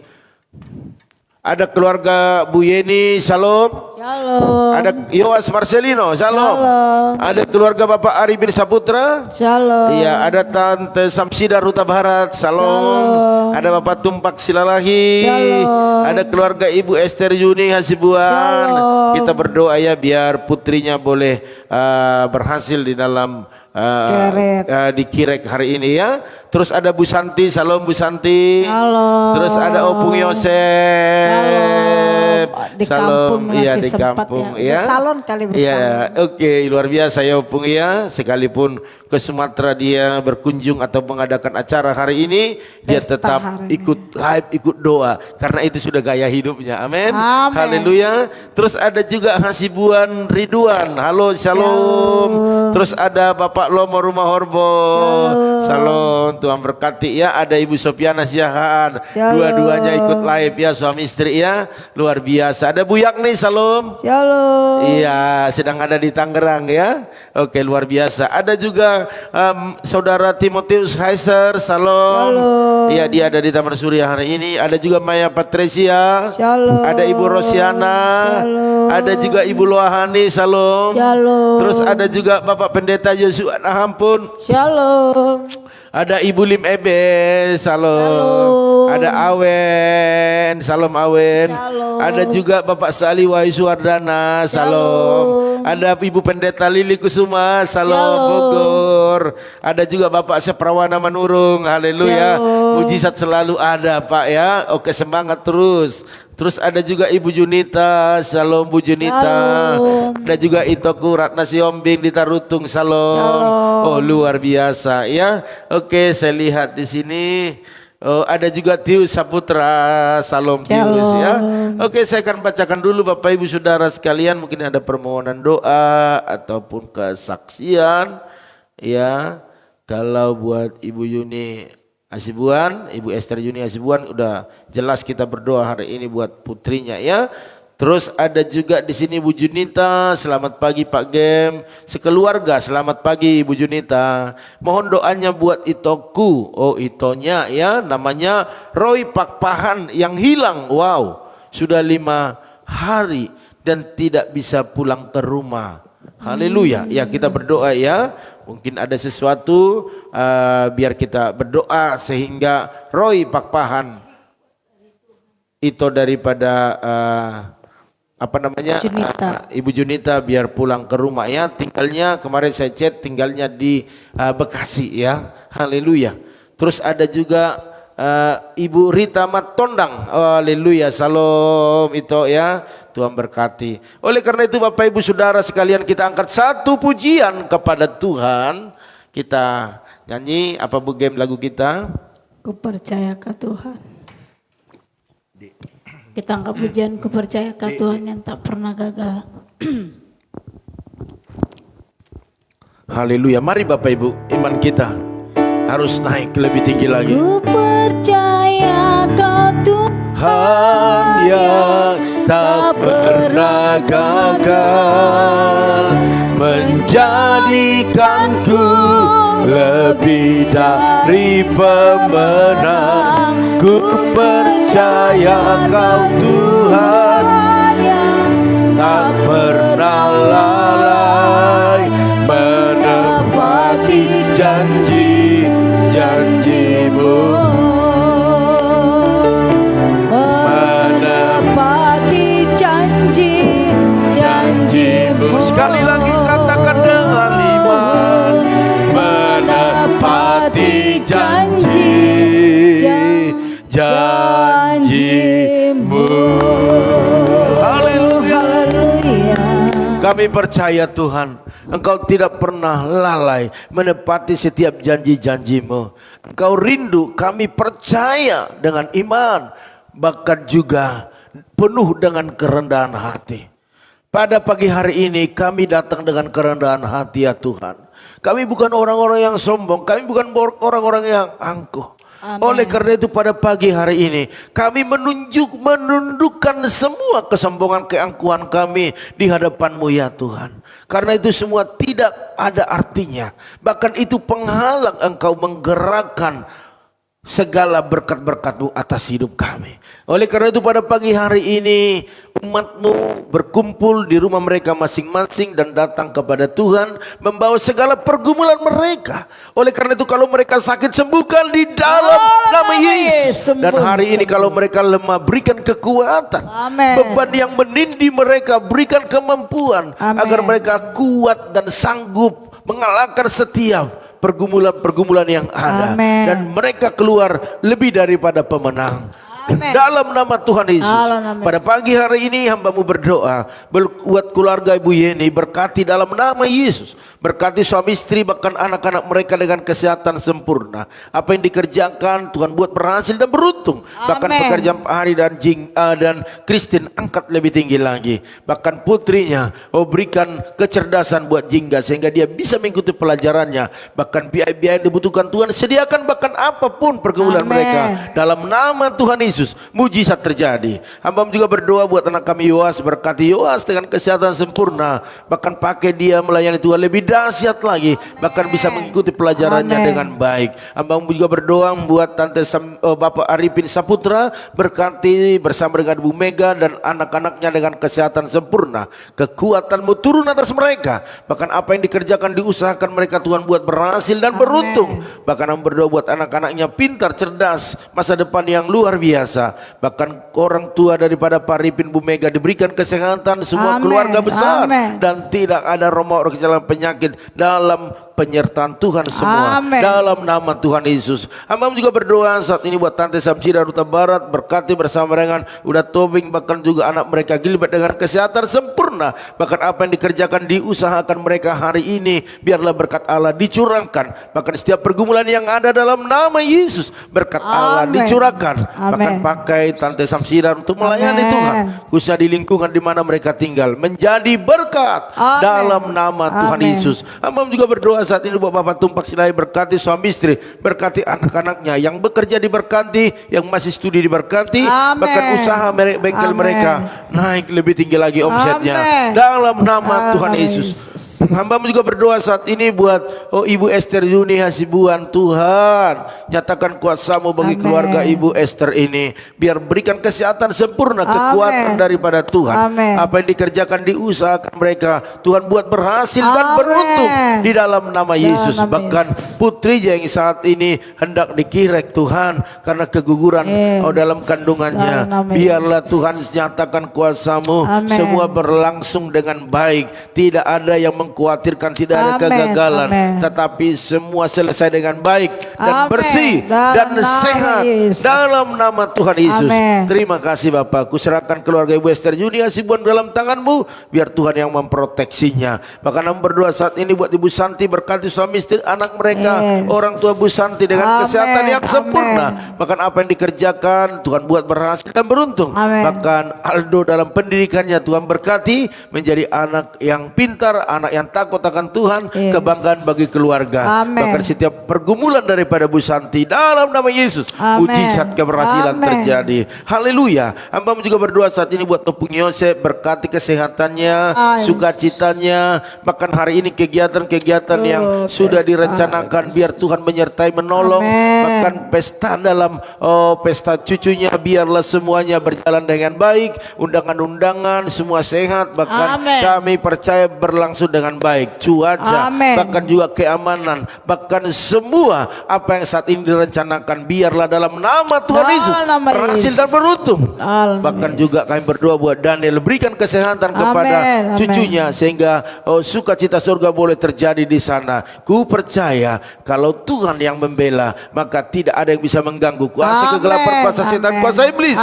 Ada keluarga Bu Yeni, salam. Shalom. Ada Yoas Marcelino, salam. Ada keluarga Bapak Ari bin Saputra. Shalom. Iya, ada Tante Samsida Ruta Barat, salam. Ada Bapak Tumpak Silalahi. Shalom. Ada keluarga Ibu Esther Yuni Hasibuan. Shalom. Kita berdoa ya biar putrinya boleh berhasil di dalam di Kirek hari ini ya. Terus ada Bu Santi, salam Bu Santi. Halo. Terus ada Opung Yosef. Di salam. kampung Iya, masih di sempat kampung ya. ya. Salon kali bersama. Iya, oke, luar biasa ya Opung ya. Sekalipun ke Sumatera dia berkunjung atau mengadakan acara hari ini, dia Pesta tetap hari ikut live, ikut doa karena itu sudah gaya hidupnya. Amin. Amin. Haleluya. Terus ada juga Hasibuan Ridwan. Halo, shalom. Terus ada Bapak Lomo Rumah Horbo. Shalom. Tuhan berkati ya. Ada Ibu Sofiana Siahaan. Dua-duanya ikut live ya, suami istri ya. Luar biasa. Ada Bu Yakni, shalom. Shalom. Iya, sedang ada di Tangerang ya. Oke, luar biasa. Ada juga Saudara Timotius Heiser, shalom. Iya, dia ada di Taman Surya hari ini. Ada juga Maya Patricia. Shalom. Ada Ibu Rosiana. Shalom. Ada juga Ibu Loahani, shalom. Shalom. Terus ada juga Bapak Bapak Pendeta Yosua Nahampun. Shalom. Ada Ibu Lim Ebe, salam. Ada Awen, salam Awen. Shalom. Ada juga Bapak Sali Wahyu Suwardana, salam. Ada Ibu Pendeta Lili Kusuma, salam Shalom. Bogor. Ada juga Bapak Seprawana Manurung, haleluya. Shalom. Mujizat selalu ada Pak ya. Oke, semangat terus. Terus ada juga Ibu Junita, salam Bu Junita. Shalom. Ada juga Itoku Ratna Siombing di Tarutung, salam. Shalom. Oh, luar biasa ya. Oke, saya lihat di sini. Oh, ada juga Tius Saputra, salam Tius ya. Oke, saya akan bacakan dulu Bapak Ibu Saudara sekalian, mungkin ada permohonan doa ataupun kesaksian ya. Kalau buat Ibu Yuni Hasibuan, Ibu Esther Yuni Hasibuan udah jelas kita berdoa hari ini buat putrinya ya. Terus ada juga di sini Ibu Junita, selamat pagi Pak Gem, sekeluarga selamat pagi Ibu Junita. Mohon doanya buat itoku, oh itonya ya, namanya Roy Pakpahan yang hilang. Wow, sudah 5 hari dan tidak bisa pulang ke rumah. Haleluya. Ya, kita berdoa ya. Mungkin ada sesuatu biar kita berdoa sehingga Roy Pakpahan itu daripada Junita. Ibu Junita biar pulang ke rumah ya. Tinggalnya kemarin saya chat tinggalnya di Bekasi ya. Haleluya. Terus ada juga Ibu Rita Matondang. Haleluya. Salam itu ya. Tuhan berkati. Oleh karena itu Bapak Ibu Saudara sekalian, kita angkat satu pujian kepada Tuhan. Kita nyanyi apa Bu Gem lagu kita? Ku percaya ke Tuhan. Kita angkat pujian ku percaya ke Tuhan yang tak pernah gagal. Haleluya. Mari Bapak Ibu, iman kita harus naik lebih tinggi lagi. Ku percaya ke Tuhan yang tak pernah gagal menjadikanku lebih dari pemenang. Ku percaya Kau Tuhan yang tak pernah lalai menepati janji-janjimu. Menepati janji-janjimu. Sekali lagi katakan dengan iman. Menepati janji-janjimu. Haleluya. Kami percaya Tuhan, Engkau tidak pernah lalai menepati setiap janji-janjimu. Engkau rindu, kami percaya dengan iman, bahkan juga penuh dengan kerendahan hati. Pada pagi hari ini kami datang dengan kerendahan hati ya Tuhan. Kami bukan orang-orang yang sombong, kami bukan orang-orang yang angkuh. Amen. Oleh karena itu pada pagi hari ini kami menundukkan semua kesombongan keangkuhan kami di hadapan-Mu ya Tuhan. Karena itu semua tidak ada artinya. Bahkan itu penghalang Engkau menggerakkan segala berkat-berkat-Mu atas hidup kami. Oleh karena itu pada pagi hari ini umat-Mu berkumpul di rumah mereka masing-masing dan datang kepada Tuhan membawa segala pergumulan mereka. Oleh karena itu kalau mereka sakit, sembuhkan di dalam nama Yesus. Dan hari ini kalau mereka lemah, berikan kekuatan. Amen. Beban yang menindih mereka, berikan kemampuan. Amen. Agar mereka kuat dan sanggup mengalahkan setiap pergumulan-pergumulan yang ada. Amen. Dan mereka keluar lebih daripada pemenang. Amen. Dalam nama Tuhan Yesus. Amen. Pada pagi hari ini hamba-Mu berdoa buat keluarga Ibu Yeni, berkati dalam nama Yesus. Berkati suami istri bahkan anak-anak mereka dengan kesehatan sempurna. Apa yang dikerjakan Tuhan buat berhasil dan beruntung. Bahkan Amen. pekerjaan Pak Hari dan Christine angkat lebih tinggi lagi. Bahkan putrinya berikan kecerdasan buat Jingga sehingga dia bisa mengikuti pelajarannya. Bahkan biaya-biaya yang dibutuhkan Tuhan sediakan, bahkan apapun pergumulan Amen. mereka. Dalam nama Tuhan Yesus. Yesus, mujizat terjadi. Hamba juga berdoa buat anak kami Yoas, berkati Yoas dengan kesehatan sempurna, bahkan pakai dia melayani Tuhan lebih dahsyat lagi, bahkan bisa mengikuti pelajarannya dengan baik. Hamba juga berdoa buat Bapak Arifin Saputra, berkati bersama dengan Bu Mega dan anak-anaknya dengan kesehatan sempurna. Kekuatan-Mu turun atas mereka, bahkan apa yang dikerjakan diusahakan mereka Tuhan buat berhasil dan beruntung. Bahkan hamba berdoa buat anak-anaknya pintar, cerdas, masa depan yang luar biasa. Bahkan orang tua daripada Pak Arifin, Bu Mega diberikan kesehatan, semua keluarga besar, dan tidak ada romo kecelakaan penyakit dalam penyertaan Tuhan semua. Dalam nama Tuhan Yesus. Hamba juga berdoa saat ini buat Tante Samsida Ruta Barat, berkati bersama dengan Uda Tobing, bahkan juga anak mereka Gilbert dengan kesehatan sempurna. Bahkan apa yang dikerjakan diusahakan mereka hari ini, biarlah berkat Allah dicurahkan. Bahkan setiap pergumulan yang ada dalam nama Yesus, berkat Allah dicurahkan. Bahkan pakai Tante Samsida untuk melayani Tuhan, khususnya di lingkungan di mana mereka tinggal, menjadi berkat dalam nama Tuhan Yesus. Hamba juga berdoa saat ini buat Bapak Tumpak Silai, berkati suami istri, berkati anak-anaknya yang bekerja diberkati, yang masih studi diberkati, bahkan usaha bengkel mereka naik lebih tinggi lagi omsetnya dalam nama Tuhan Yesus. Hamba juga berdoa saat ini buat Ibu Esther Yuni Hasibuan, Tuhan nyatakan kuasa-Mu bagi keluarga Ibu Esther ini, biar berikan kesehatan sempurna, kekuatan daripada Tuhan. Apa yang dikerjakan diusahakan mereka Tuhan buat berhasil dan beruntung di dalam nama Yesus. Bahkan putrinya yang saat ini hendak dikirek Tuhan karena keguguran dalam kandungannya, biarlah Tuhan nyatakan kuasa-Mu, semua berlangsung dengan baik, tidak ada yang mengkhawatirkan, tidak ada kegagalan, tetapi semua selesai dengan baik dan bersih dan sehat dalam nama Tuhan Yesus. Terima kasih Bapak, kuserahkan keluarga Ibu Esther Yuni Hasibuan dalam tangan-Mu, biar Tuhan yang memproteksinya. Bahkan hamba berdoa saat ini buat Ibu Santi, berkati suami istri, anak mereka, orang tua Bu Santi dengan kesehatan yang sempurna. Bahkan apa yang dikerjakan Tuhan buat berhasil dan beruntung. Bahkan Aldo dalam pendidikannya Tuhan berkati, menjadi anak yang pintar, anak yang takut akan Tuhan, kebanggaan bagi keluarga. Bahkan setiap pergumulan daripada Bu Santi dalam nama Yesus, mujizat keberhasilan terjadi. Haleluya. Hamba juga berdoa saat ini buat Topung Yosef, berkati kesehatannya, sukacitanya, bahkan hari ini kegiatan-kegiatan yang sudah direncanakan, biar Tuhan menyertai, menolong. Bahkan pesta dalam pesta cucunya, biarlah semuanya berjalan dengan baik, undangan-undangan semua sehat, bahkan kami percaya berlangsung dengan baik, cuaca, bahkan juga keamanan, bahkan semua apa yang saat ini direncanakan, biarlah dalam nama Tuhan Yesus berhasil dan beruntung. Bahkan juga kami berdoa buat Daniel, berikan kesehatan kepada cucunya, sehingga sukacita surga boleh terjadi di sana. Ku percaya kalau Tuhan yang membela, maka tidak ada yang bisa mengganggu. Kuasa kegelapan, kuasa setan, kuasa iblis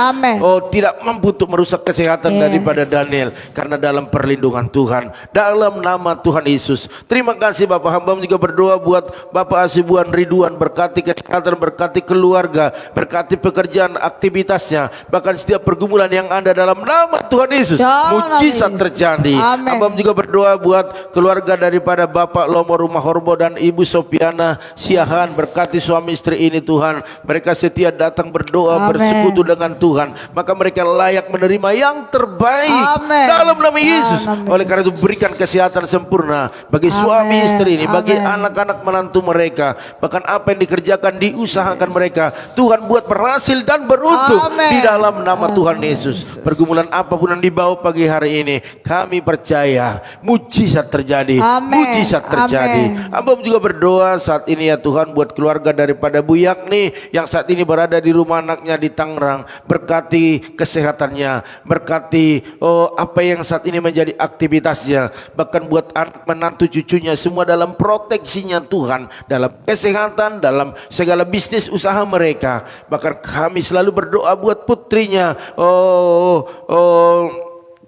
tidak mampu untuk merusak kesehatan daripada Daniel, karena dalam perlindungan Tuhan, dalam nama Tuhan Yesus. Terima kasih Bapak. Hamba juga berdoa buat Bapak Hasibuan Ridwan, berkati kesehatan, berkati keluarga, berkati pekerjaan, aktivitasnya, bahkan setiap pergumulan yang ada dalam nama Tuhan Yesus, mujizat terjadi. Hamba juga berdoa buat keluarga daripada Bapak Lomo Rumah Horbo dan Ibu Sopiana Siahan, berkati suami istri ini Tuhan, mereka setia datang berdoa, bersekutu dengan Tuhan, maka mereka layak menerima yang terbaik dalam nama Yesus. Oleh karena itu berikan kesehatan sempurna bagi suami istri ini, bagi anak-anak menantu mereka, bahkan apa yang dikerjakan diusahakan mereka Tuhan buat berhasil dan beruntung di dalam nama Tuhan Yesus. Pergumulan apapun yang dibawa pagi hari ini, kami percaya mujizat terjadi, mujizat terjadi. Hamba juga berdoa saat ini ya Tuhan buat keluarga daripada Bu Yakni yang saat ini berada di rumah anaknya di Tangerang, berkati kesehatannya, berkati apa yang saat ini menjadi aktivitasnya, bahkan buat anak menantu cucunya semua dalam proteksinya Tuhan, dalam kesehatan, dalam segala bisnis usaha mereka. Bahkan kami selalu berdoa buat putrinya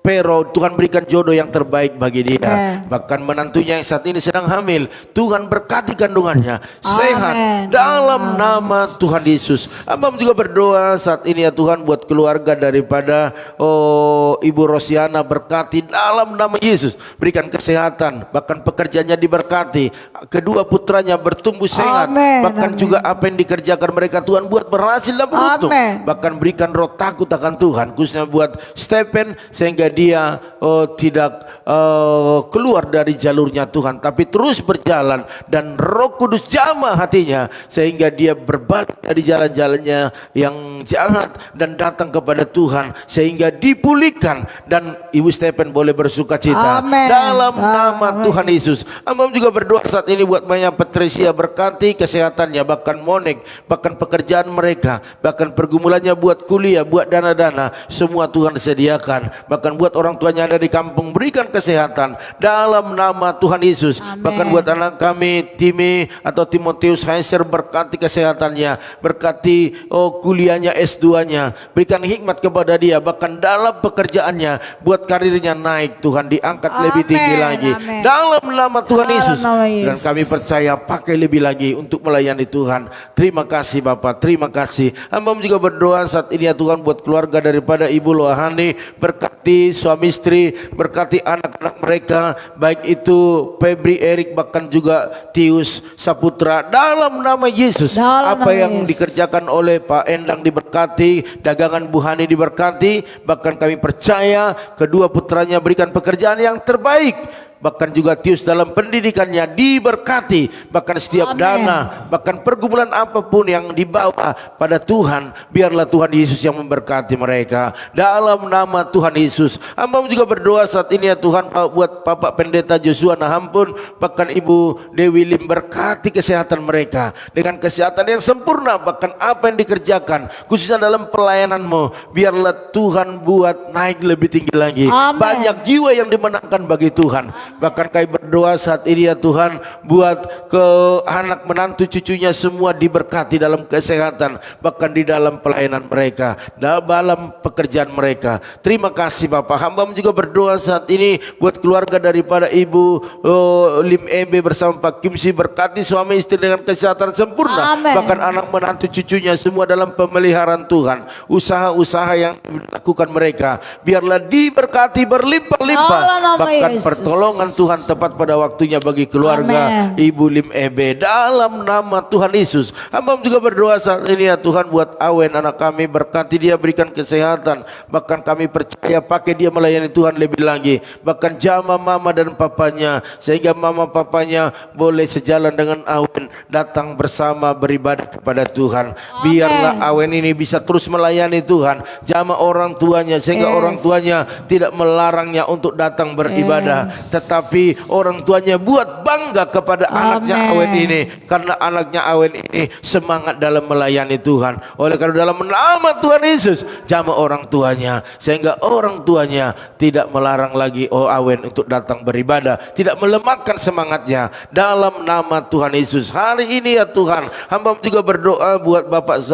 Pero Tuhan berikan jodoh yang terbaik bagi dia. Amen. Bahkan menantunya yang saat ini sedang hamil, Tuhan berkati kandungannya, sehat Amen. dalam nama Tuhan Yesus. Abang juga berdoa saat ini ya Tuhan buat keluarga daripada Ibu Rosiana, berkati dalam nama Yesus, berikan kesehatan, bahkan pekerjaannya diberkati, kedua putranya bertumbuh sehat. Amen. Bahkan Amen. juga apa yang dikerjakan mereka Tuhan buat berhasil dan beruntung. Amen. Bahkan berikan roh takut akan Tuhan, khususnya buat Stephen, sehingga dia tidak keluar dari jalurnya Tuhan, tapi terus berjalan, dan Roh Kudus jamah hatinya sehingga dia berbalik dari jalan-jalannya yang jahat dan datang kepada Tuhan, sehingga dipulihkan dan Ibu Stephen boleh bersuka cita. Amen. Dalam nama Amen. Tuhan Yesus. Amam juga berdoa saat ini buat banyak Patricia, berkati kesehatannya, bahkan Monik, bahkan pekerjaan mereka, bahkan pergumulannya buat kuliah, buat dana-dana, semua Tuhan sediakan. Bahkan buat orang tuanya ada di kampung, berikan kesehatan dalam nama Tuhan Yesus. Amen. Bahkan buat anak kami Timi atau Timotius Heiser, berkati kesehatannya, berkati kuliahnya, S2-nya, berikan hikmat kepada dia. Bahkan dalam pekerjaannya, buat karirnya naik, Tuhan diangkat lebih tinggi lagi. Amen. Dalam nama Tuhan Dalam Yesus. nama Dan Yesus. kami percaya pakai lebih lagi untuk melayani Tuhan. Terima kasih Bapak, terima kasih. Hamba juga berdoa saat ini ya Tuhan buat keluarga daripada Ibu Lohani, berkati suami istri, berkati anak-anak mereka, baik itu Febri, Erik, bahkan juga Tius Saputra, dalam nama Yesus. Dalam Apa nama yang Yesus. dikerjakan oleh Pak Endang diberkati, dagangan Bu Hani diberkati, bahkan kami percaya kedua putranya berikan pekerjaan yang terbaik. Bahkan juga Tius dalam pendidikannya diberkati, bahkan setiap Amen. dana, bahkan pergumulan apapun yang dibawa pada Tuhan, biarlah Tuhan Yesus yang memberkati mereka dalam nama Tuhan Yesus. Hamba juga berdoa saat ini ya Tuhan buat Bapak Pendeta Joshua Nahampun, bahkan Ibu Dewi Lim, berkati kesehatan mereka dengan kesehatan yang sempurna. Bahkan apa yang dikerjakan khususnya dalam pelayananmu, biarlah Tuhan buat naik lebih tinggi lagi. Amen. Banyak jiwa yang dimenangkan bagi Tuhan. Bahkan kami berdoa saat ini ya Tuhan buat ke anak menantu cucunya semua diberkati dalam kesehatan, bahkan di dalam pelayanan mereka, dalam pekerjaan mereka. Terima kasih Bapak. Hamba juga berdoa saat ini buat keluarga daripada Ibu Lim Ebe bersama Pak Kimsi, berkati suami istri dengan kesehatan sempurna. Amen. Bahkan anak menantu cucunya semua dalam pemeliharaan Tuhan. Usaha-usaha yang dilakukan mereka biarlah diberkati berlimpah-limpah. Dalam nama Bahkan Yesus. pertolongan Tuhan tepat pada waktunya bagi keluarga Amen. Ibu Lim Ebe dalam nama Tuhan Yesus. Hamba juga berdoa saat ini ya Tuhan buat Awen anak kami, berkati dia, berikan kesehatan. Bahkan kami percaya pakai dia melayani Tuhan lebih lagi. Bahkan jamah mama dan papanya, sehingga mama papanya boleh sejalan dengan Awen, datang bersama beribadah kepada Tuhan. Biarlah Awen ini bisa terus melayani Tuhan, jamah orang tuanya, sehingga Yes. orang tuanya tidak melarangnya untuk datang beribadah. Tetapi orang tuanya buat bangga kepada anaknya Awen ini, karena anaknya Awen ini semangat dalam melayani Tuhan. Oleh karena dalam nama Tuhan Yesus, jamah orang tuanya, sehingga orang tuanya tidak melarang lagi Awen untuk datang beribadah, tidak melemahkan semangatnya dalam nama Tuhan Yesus. Hari ini ya Tuhan, hamba juga berdoa buat Bapak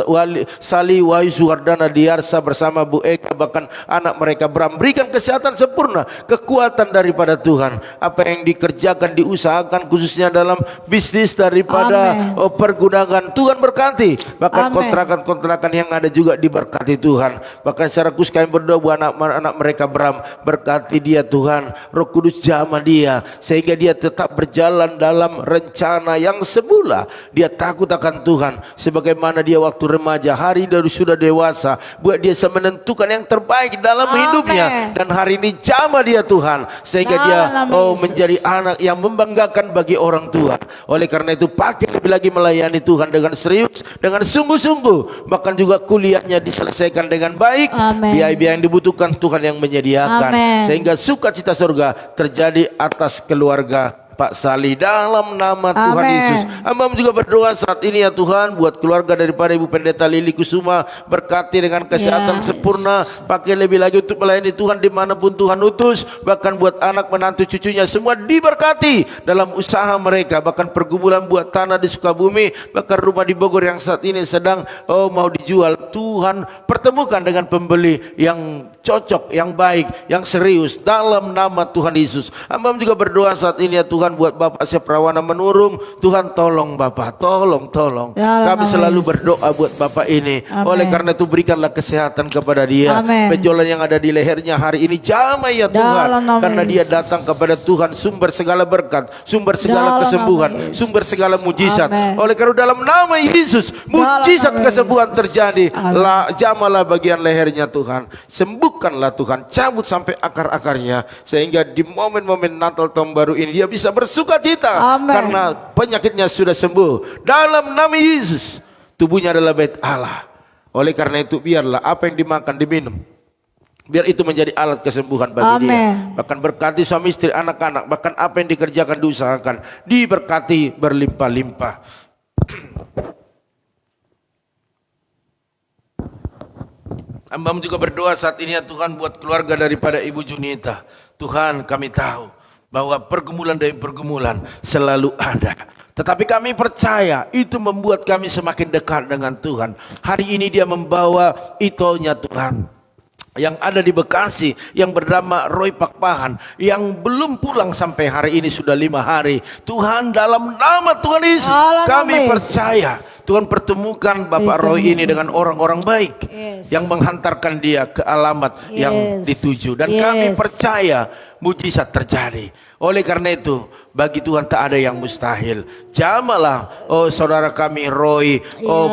Sali Wahyu Suwardana Diarsa bersama Bu Eka, bahkan anak mereka Bram, berikan kesehatan sempurna, kekuatan daripada Tuhan. Apa yang dikerjakan, diusahakan khususnya dalam bisnis daripada pergudangan, Tuhan berkati. Bahkan Amen. kontrakan-kontrakan yang ada juga diberkati Tuhan. Bahkan secara khusus kami berdoa buat anak-anak mereka Bram, berkati dia Tuhan, Roh Kudus jamah dia, sehingga dia tetap berjalan dalam rencana yang semula. Dia takut akan Tuhan, sebagaimana dia waktu remaja, hari dari sudah dewasa, buat dia bisa menentukan yang terbaik dalam hidupnya. Dan hari ini jamah dia Tuhan, sehingga dia menjadi anak yang membanggakan bagi orang tua. Oleh karena itu pakai lebih lagi melayani Tuhan dengan serius, dengan sungguh-sungguh. Bahkan juga kuliahnya diselesaikan dengan baik. Biaya-biaya yang dibutuhkan Tuhan yang menyediakan. Sehingga sukacita surga terjadi atas keluarga Pak Salih dalam nama Tuhan Amin. Yesus. Hamba juga berdoa saat ini ya Tuhan buat keluarga daripada Ibu Pendeta Lili Kusuma, berkati dengan kesehatan sempurna, pakai lebih lagi untuk melayani Tuhan dimanapun Tuhan utus, bahkan buat anak menantu cucunya semua diberkati dalam usaha mereka, bahkan pergumulan buat tanah di Sukabumi, bahkan rumah di Bogor yang saat ini sedang mau dijual, Tuhan pertemukan dengan pembeli yang cocok, yang baik, yang serius dalam nama Tuhan Yesus. Hamba juga berdoa saat ini ya Tuhan buat Bapak Seprawana Menurung, Tuhan tolong Bapak, tolong kami selalu berdoa buat Bapak ini. Amen. Oleh karena itu berikanlah kesehatan kepada dia. Amen. Benjolan yang ada di lehernya hari ini jamai ya Tuhan, Dalam nama karena dia Yesus. datang kepada Tuhan sumber segala berkat, sumber segala Dalam kesembuhan, nama Yesus. sumber segala mujizat. Amen. Oleh karena dalam nama Yesus mujizat nama kesembuhan Yesus. terjadi. Amen. Jamalah bagian lehernya Tuhan, sembuhkanlah Tuhan, cabut sampai akar-akarnya, sehingga di momen-momen Natal tahun baru ini dia bisa bersuka cita. Amen. Karena penyakitnya sudah sembuh dalam nama Yesus. Tubuhnya adalah bait Allah. Oleh karena itu biarlah apa yang dimakan diminum, biar itu menjadi alat kesembuhan bagi dia. Bahkan berkati suami istri, anak-anak, bahkan apa yang dikerjakan diusahakan diberkati berlimpah-limpah. Hamba juga berdoa saat ini ya Tuhan buat keluarga daripada Ibu Junita. Tuhan, kami tahu bahwa pergumulan demi pergumulan selalu ada, tetapi kami percaya itu membuat kami semakin dekat dengan Tuhan. Hari ini dia membawa itonya Tuhan yang ada di Bekasi, yang bernama Roy Pakpahan, yang belum pulang sampai hari ini sudah 5 hari. Tuhan, dalam nama Tuhan Yesus kami percaya Tuhan pertemukan Bapak Roy ini dengan orang-orang baik yang menghantarkan dia ke alamat yang dituju, dan kami percaya mujizat terjadi. Oleh karena itu bagi Tuhan tak ada yang mustahil. Jamalah saudara kami Roy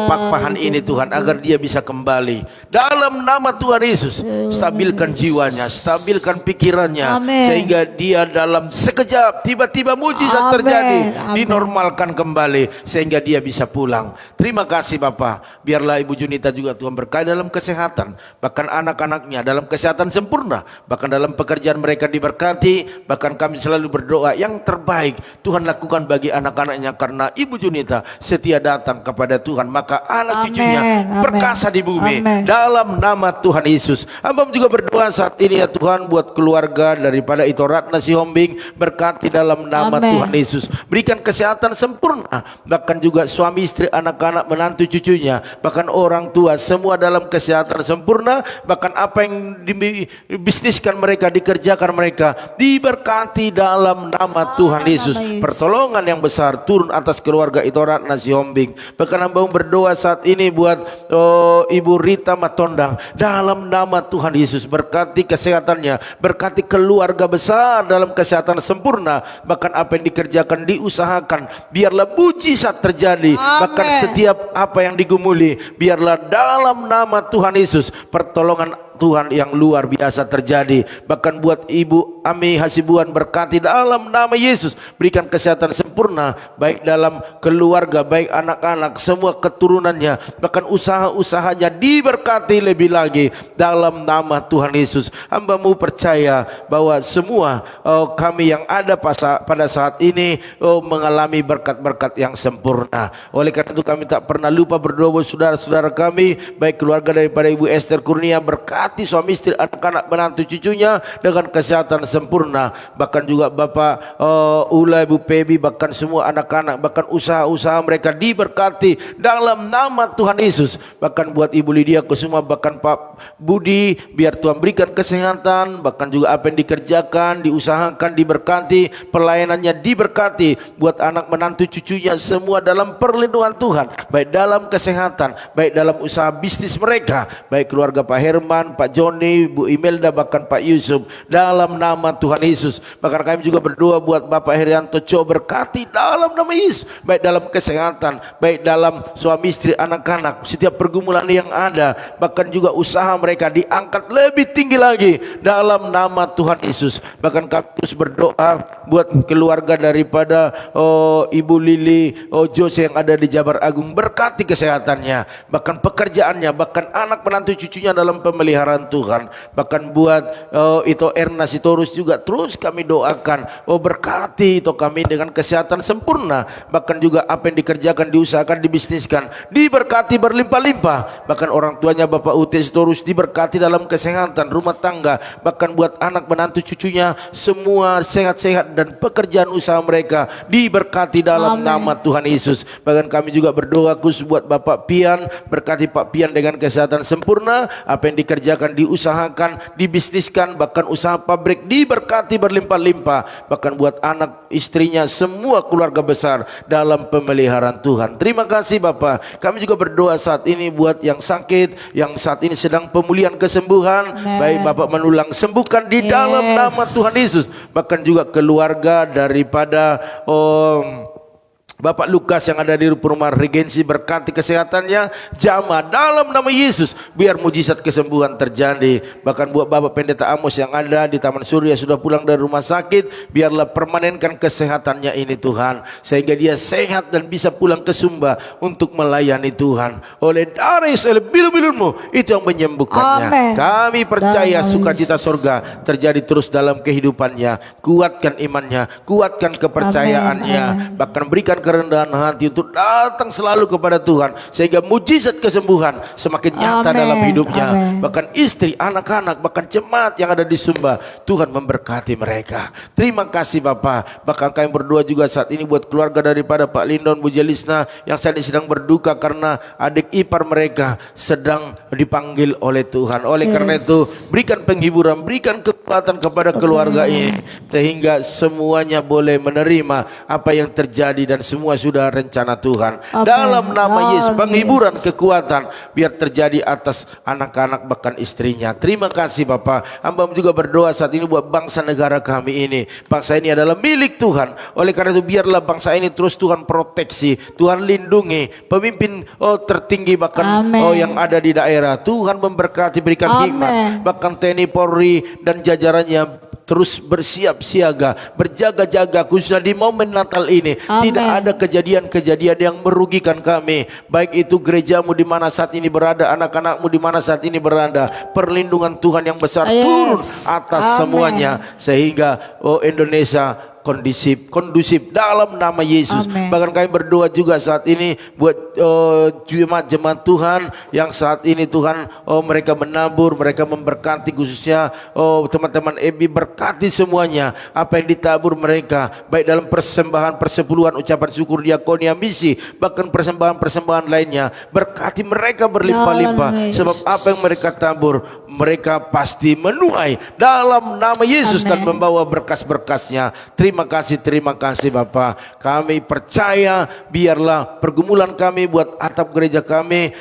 Pakpahan ini Tuhan, agar dia bisa kembali dalam nama Tuhan Yesus. Stabilkan jiwanya, stabilkan pikirannya. Amen. Sehingga dia dalam sekejap tiba-tiba mujizat terjadi, dinormalkan kembali sehingga dia bisa pulang. Terima kasih Bapak. Biarlah Ibu Junita juga Tuhan berkati dalam kesehatan, bahkan anak-anaknya dalam kesehatan sempurna, bahkan dalam pekerjaan mereka diberkati. Bahkan kami selalu berdoa yang terbaik Tuhan lakukan bagi anak-anaknya, karena Ibu Junita setia datang kepada Tuhan, maka anak cucunya perkasa di bumi. Dalam nama Tuhan Yesus. Hamba juga berdoa saat ini ya Tuhan buat keluarga daripada Ito Ratna Sihombing, berkati dalam nama Tuhan Yesus. Berikan kesehatan sempurna, bahkan juga suami istri, anak-anak, menantu cucunya, bahkan orang tua semua dalam kesehatan sempurna. Bahkan apa yang dibisniskan mereka, dikerjakan mereka, diberkati dalam nama Tuhan Yesus. Pertolongan yang besar turun atas keluarga Ito Ratna Sihombing. Bahkan hamba berdoa saat ini buat Ibu Rita Matondang, dalam nama Tuhan Yesus berkati kesehatannya, berkati keluarga besar dalam kesehatan sempurna. Bahkan apa yang dikerjakan, diusahakan, biarlah mujizat terjadi. Bahkan setiap apa yang digumuli, biarlah dalam nama Tuhan Yesus pertolongan Tuhan yang luar biasa terjadi. Bahkan buat Ibu Ami Hasibuan, berkati dalam nama Yesus, berikan kesehatan sempurna, baik dalam keluarga, baik anak-anak, semua keturunannya, bahkan usaha-usahanya diberkati lebih lagi dalam nama Tuhan Yesus. Hamba-Mu percaya bahwa semua kami yang ada pada saat ini mengalami berkat-berkat yang sempurna. Oleh karena itu kami tak pernah lupa berdoa buat saudara-saudara kami, baik keluarga daripada Ibu Esther Kurnia, berkati suami istri, anak-anak, menantu cucunya dengan kesehatan sempurna. Bahkan juga Bapak Ula, Ibu Pebi, bahkan semua anak-anak, bahkan usaha-usaha mereka diberkati dalam nama Tuhan Yesus. Bahkan buat Ibu Lydia Kusuma, bahkan Pak Budi, biar Tuhan berikan kesehatan, bahkan juga apa yang dikerjakan, diusahakan diberkati, pelayanannya diberkati. Buat anak menantu cucunya semua dalam perlindungan Tuhan, baik dalam kesehatan, baik dalam usaha bisnis mereka, baik keluarga Pak Herman, Pak Joni, Bu Imelda, bahkan Pak Yusuf, dalam nama Tuhan Yesus. Bahkan kami juga berdoa buat Bapak Herianto Co, berkati dalam nama Yesus, baik dalam kesehatan, baik dalam suami istri, anak-anak, setiap pergumulan yang ada, bahkan juga usaha mereka diangkat lebih tinggi lagi dalam nama Tuhan Yesus. Bahkan kami terus berdoa buat keluarga daripada Ibu Lili Jose yang ada di Jabar Agung, berkati kesehatannya, bahkan pekerjaannya, bahkan anak menantu cucunya dalam pemeliharaan. pemeliharaan Tuhan. Bahkan buat itu Erna Sitorus juga terus kami doakan, berkati itu kami dengan kesehatan sempurna. Bahkan juga apa yang dikerjakan, diusahakan, dibisniskan diberkati berlimpah-limpah. Bahkan orang tuanya Bapak Ut Sitorus diberkati dalam kesehatan rumah tangga. Bahkan buat anak menantu cucunya semua sehat-sehat dan pekerjaan usaha mereka diberkati dalam nama Tuhan Yesus. Bahkan kami juga berdoa khusus buat Bapak Pian, berkati Pak Pian dengan kesehatan sempurna. Apa yang dikerjakan, diusahakan, dibisniskan, bahkan usaha pabrik diberkati berlimpah-limpah. Bahkan buat anak, istrinya, semua keluarga besar dalam pemeliharaan Tuhan. Terima kasih Bapak. Kami juga berdoa saat ini buat yang sakit, yang saat ini sedang pemulihan kesembuhan. Baik Bapak menulang sembuhkan di dalam nama Tuhan Yesus. Bahkan juga keluarga daripada Bapak Lukas yang ada di Perumahan Regensi, berkati kesehatannya, jamah dalam nama Yesus. Biar mujizat kesembuhan terjadi. Bahkan buat Bapak Pendeta Amos yang ada di Taman Surya sudah pulang dari rumah sakit, biarlah permanenkan kesehatannya ini Tuhan, sehingga dia sehat dan bisa pulang ke Sumba untuk melayani Tuhan. Oleh darah Yesus, oleh bilu-bilunmu itu yang menyembuhkannya. Amen. Kami percaya sukacita surga terjadi terus dalam kehidupannya. Kuatkan imannya, kuatkan kepercayaannya. Bahkan berikan kerendahan hati untuk datang selalu kepada Tuhan, sehingga mujizat kesembuhan semakin nyata dalam hidupnya. Bahkan istri, anak-anak, bahkan jemaat yang ada di Sumba, Tuhan memberkati mereka. Terima kasih Bapak. Bahkan kami berdoa juga saat ini buat keluarga daripada Pak Lindon, Bu Jelisna yang saat ini sedang berduka karena adik ipar mereka sedang dipanggil oleh Tuhan. Oleh karena itu berikan penghiburan, berikan kekuatan kepada keluarga ini, sehingga semuanya boleh menerima apa yang terjadi dan semua sudah rencana Tuhan. Dalam nama Yesus, penghiburan, kekuatan biar terjadi atas anak-anak bahkan istrinya. Terima kasih Bapak. Hamba juga berdoa saat ini buat bangsa negara kami ini. Bangsa ini adalah milik Tuhan. Oleh karena itu biarlah bangsa ini terus Tuhan proteksi, Tuhan lindungi. Pemimpin tertinggi bahkan yang ada di daerah, Tuhan memberkati, berikan hikmat. Bahkan TNI, Polri dan jajarannya terus bersiap siaga, berjaga-jaga khususnya di momen Natal ini. Tidak ada kejadian-kejadian yang merugikan kami, baik itu gerejamu di mana saat ini berada, anak-anakmu di mana saat ini berada. Perlindungan Tuhan yang besar turun atas semuanya, sehingga Indonesia kondusif dalam nama Yesus. Bahkan kami berdoa juga saat ini buat jemaat-jemaat Tuhan yang saat ini Tuhan mereka menabur, mereka memberkati, khususnya teman-teman Ebi, berkati semuanya apa yang ditabur mereka, baik dalam persembahan persepuluhan, ucapan syukur, diakonia, misi, bahkan persembahan-persembahan lainnya. Berkati mereka berlimpah-limpah, sebab apa yang mereka tabur mereka pasti menuai dalam nama Yesus dan membawa berkas-berkasnya. Terima kasih Bapak. Kami percaya biarlah pergumulan kami buat atap gereja kami,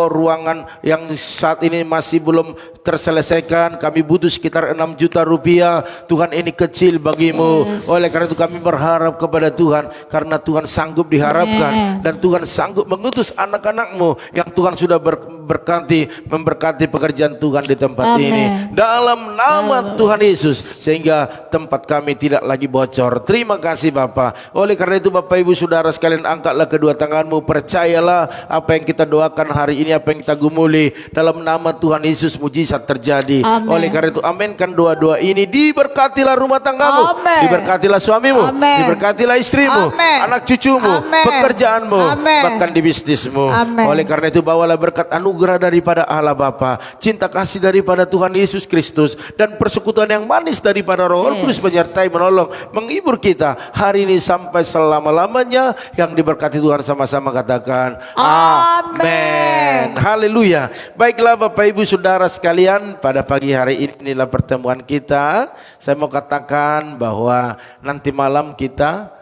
ruangan yang saat ini masih belum terselesaikan, kami butuh sekitar 6 juta rupiah. Tuhan, ini kecil bagimu. Oleh karena itu kami berharap kepada Tuhan, karena Tuhan sanggup diharapkan dan Tuhan sanggup mengutus anak-anakmu yang Tuhan sudah memberkati pekerjaan Tuhan di tempat ini dalam nama Tuhan Yesus, sehingga tempat kami tidak lagi bocor. Terima kasih Bapak. Oleh karena itu Bapak Ibu Saudara sekalian, angkatlah kedua tanganmu, percayalah apa yang kita doakan hari ini, apa yang kita gumuli dalam nama Tuhan Yesus, mujizat terjadi. Oleh karena itu aminkan doa-doa ini. Diberkatilah rumah tanggamu, diberkatilah suamimu, diberkatilah istrimu, anak cucumu, pekerjaanmu, bahkan di bisnismu. Oleh karena itu bawalah berkat anugerah daripada Allah Bapa, cinta kasih daripada Tuhan Yesus Kristus, dan persekutuan yang manis daripada Roh Kudus menyertai, menolong, menghibur kita hari ini sampai selama-lamanya. Yang diberkati Tuhan sama-sama katakan amin. Haleluya. Baiklah Bapak Ibu Saudara sekalian, pada pagi hari ini inilah pertemuan kita. Saya mau katakan bahwa nanti malam kita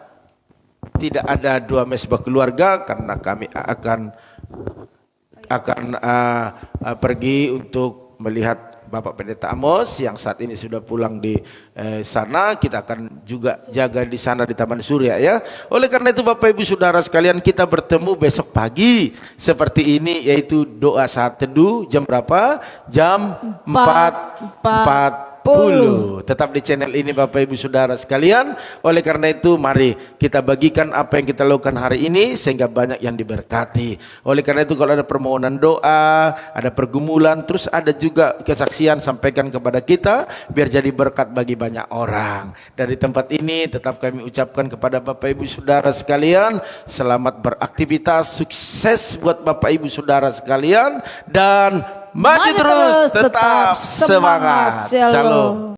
tidak ada dua mesbah keluarga, karena kami akan pergi untuk melihat Bapak Pendeta Amos yang saat ini sudah pulang di sana. Kita akan juga jaga di sana di Taman Surya ya. Oleh karena itu Bapak Ibu Saudara sekalian, kita bertemu besok pagi seperti ini, yaitu doa saat teduh jam berapa? Jam 4 Tetap di channel ini Bapak Ibu Saudara sekalian. Oleh karena itu mari kita bagikan apa yang kita lakukan hari ini sehingga banyak yang diberkati. Oleh karena itu kalau ada permohonan doa, ada pergumulan, terus ada juga kesaksian, sampaikan kepada kita biar jadi berkat bagi banyak orang. Dari tempat ini tetap kami ucapkan kepada Bapak Ibu Saudara sekalian, selamat beraktivitas, sukses buat Bapak Ibu Saudara sekalian, dan maju terus, tetap semangat. Shalom.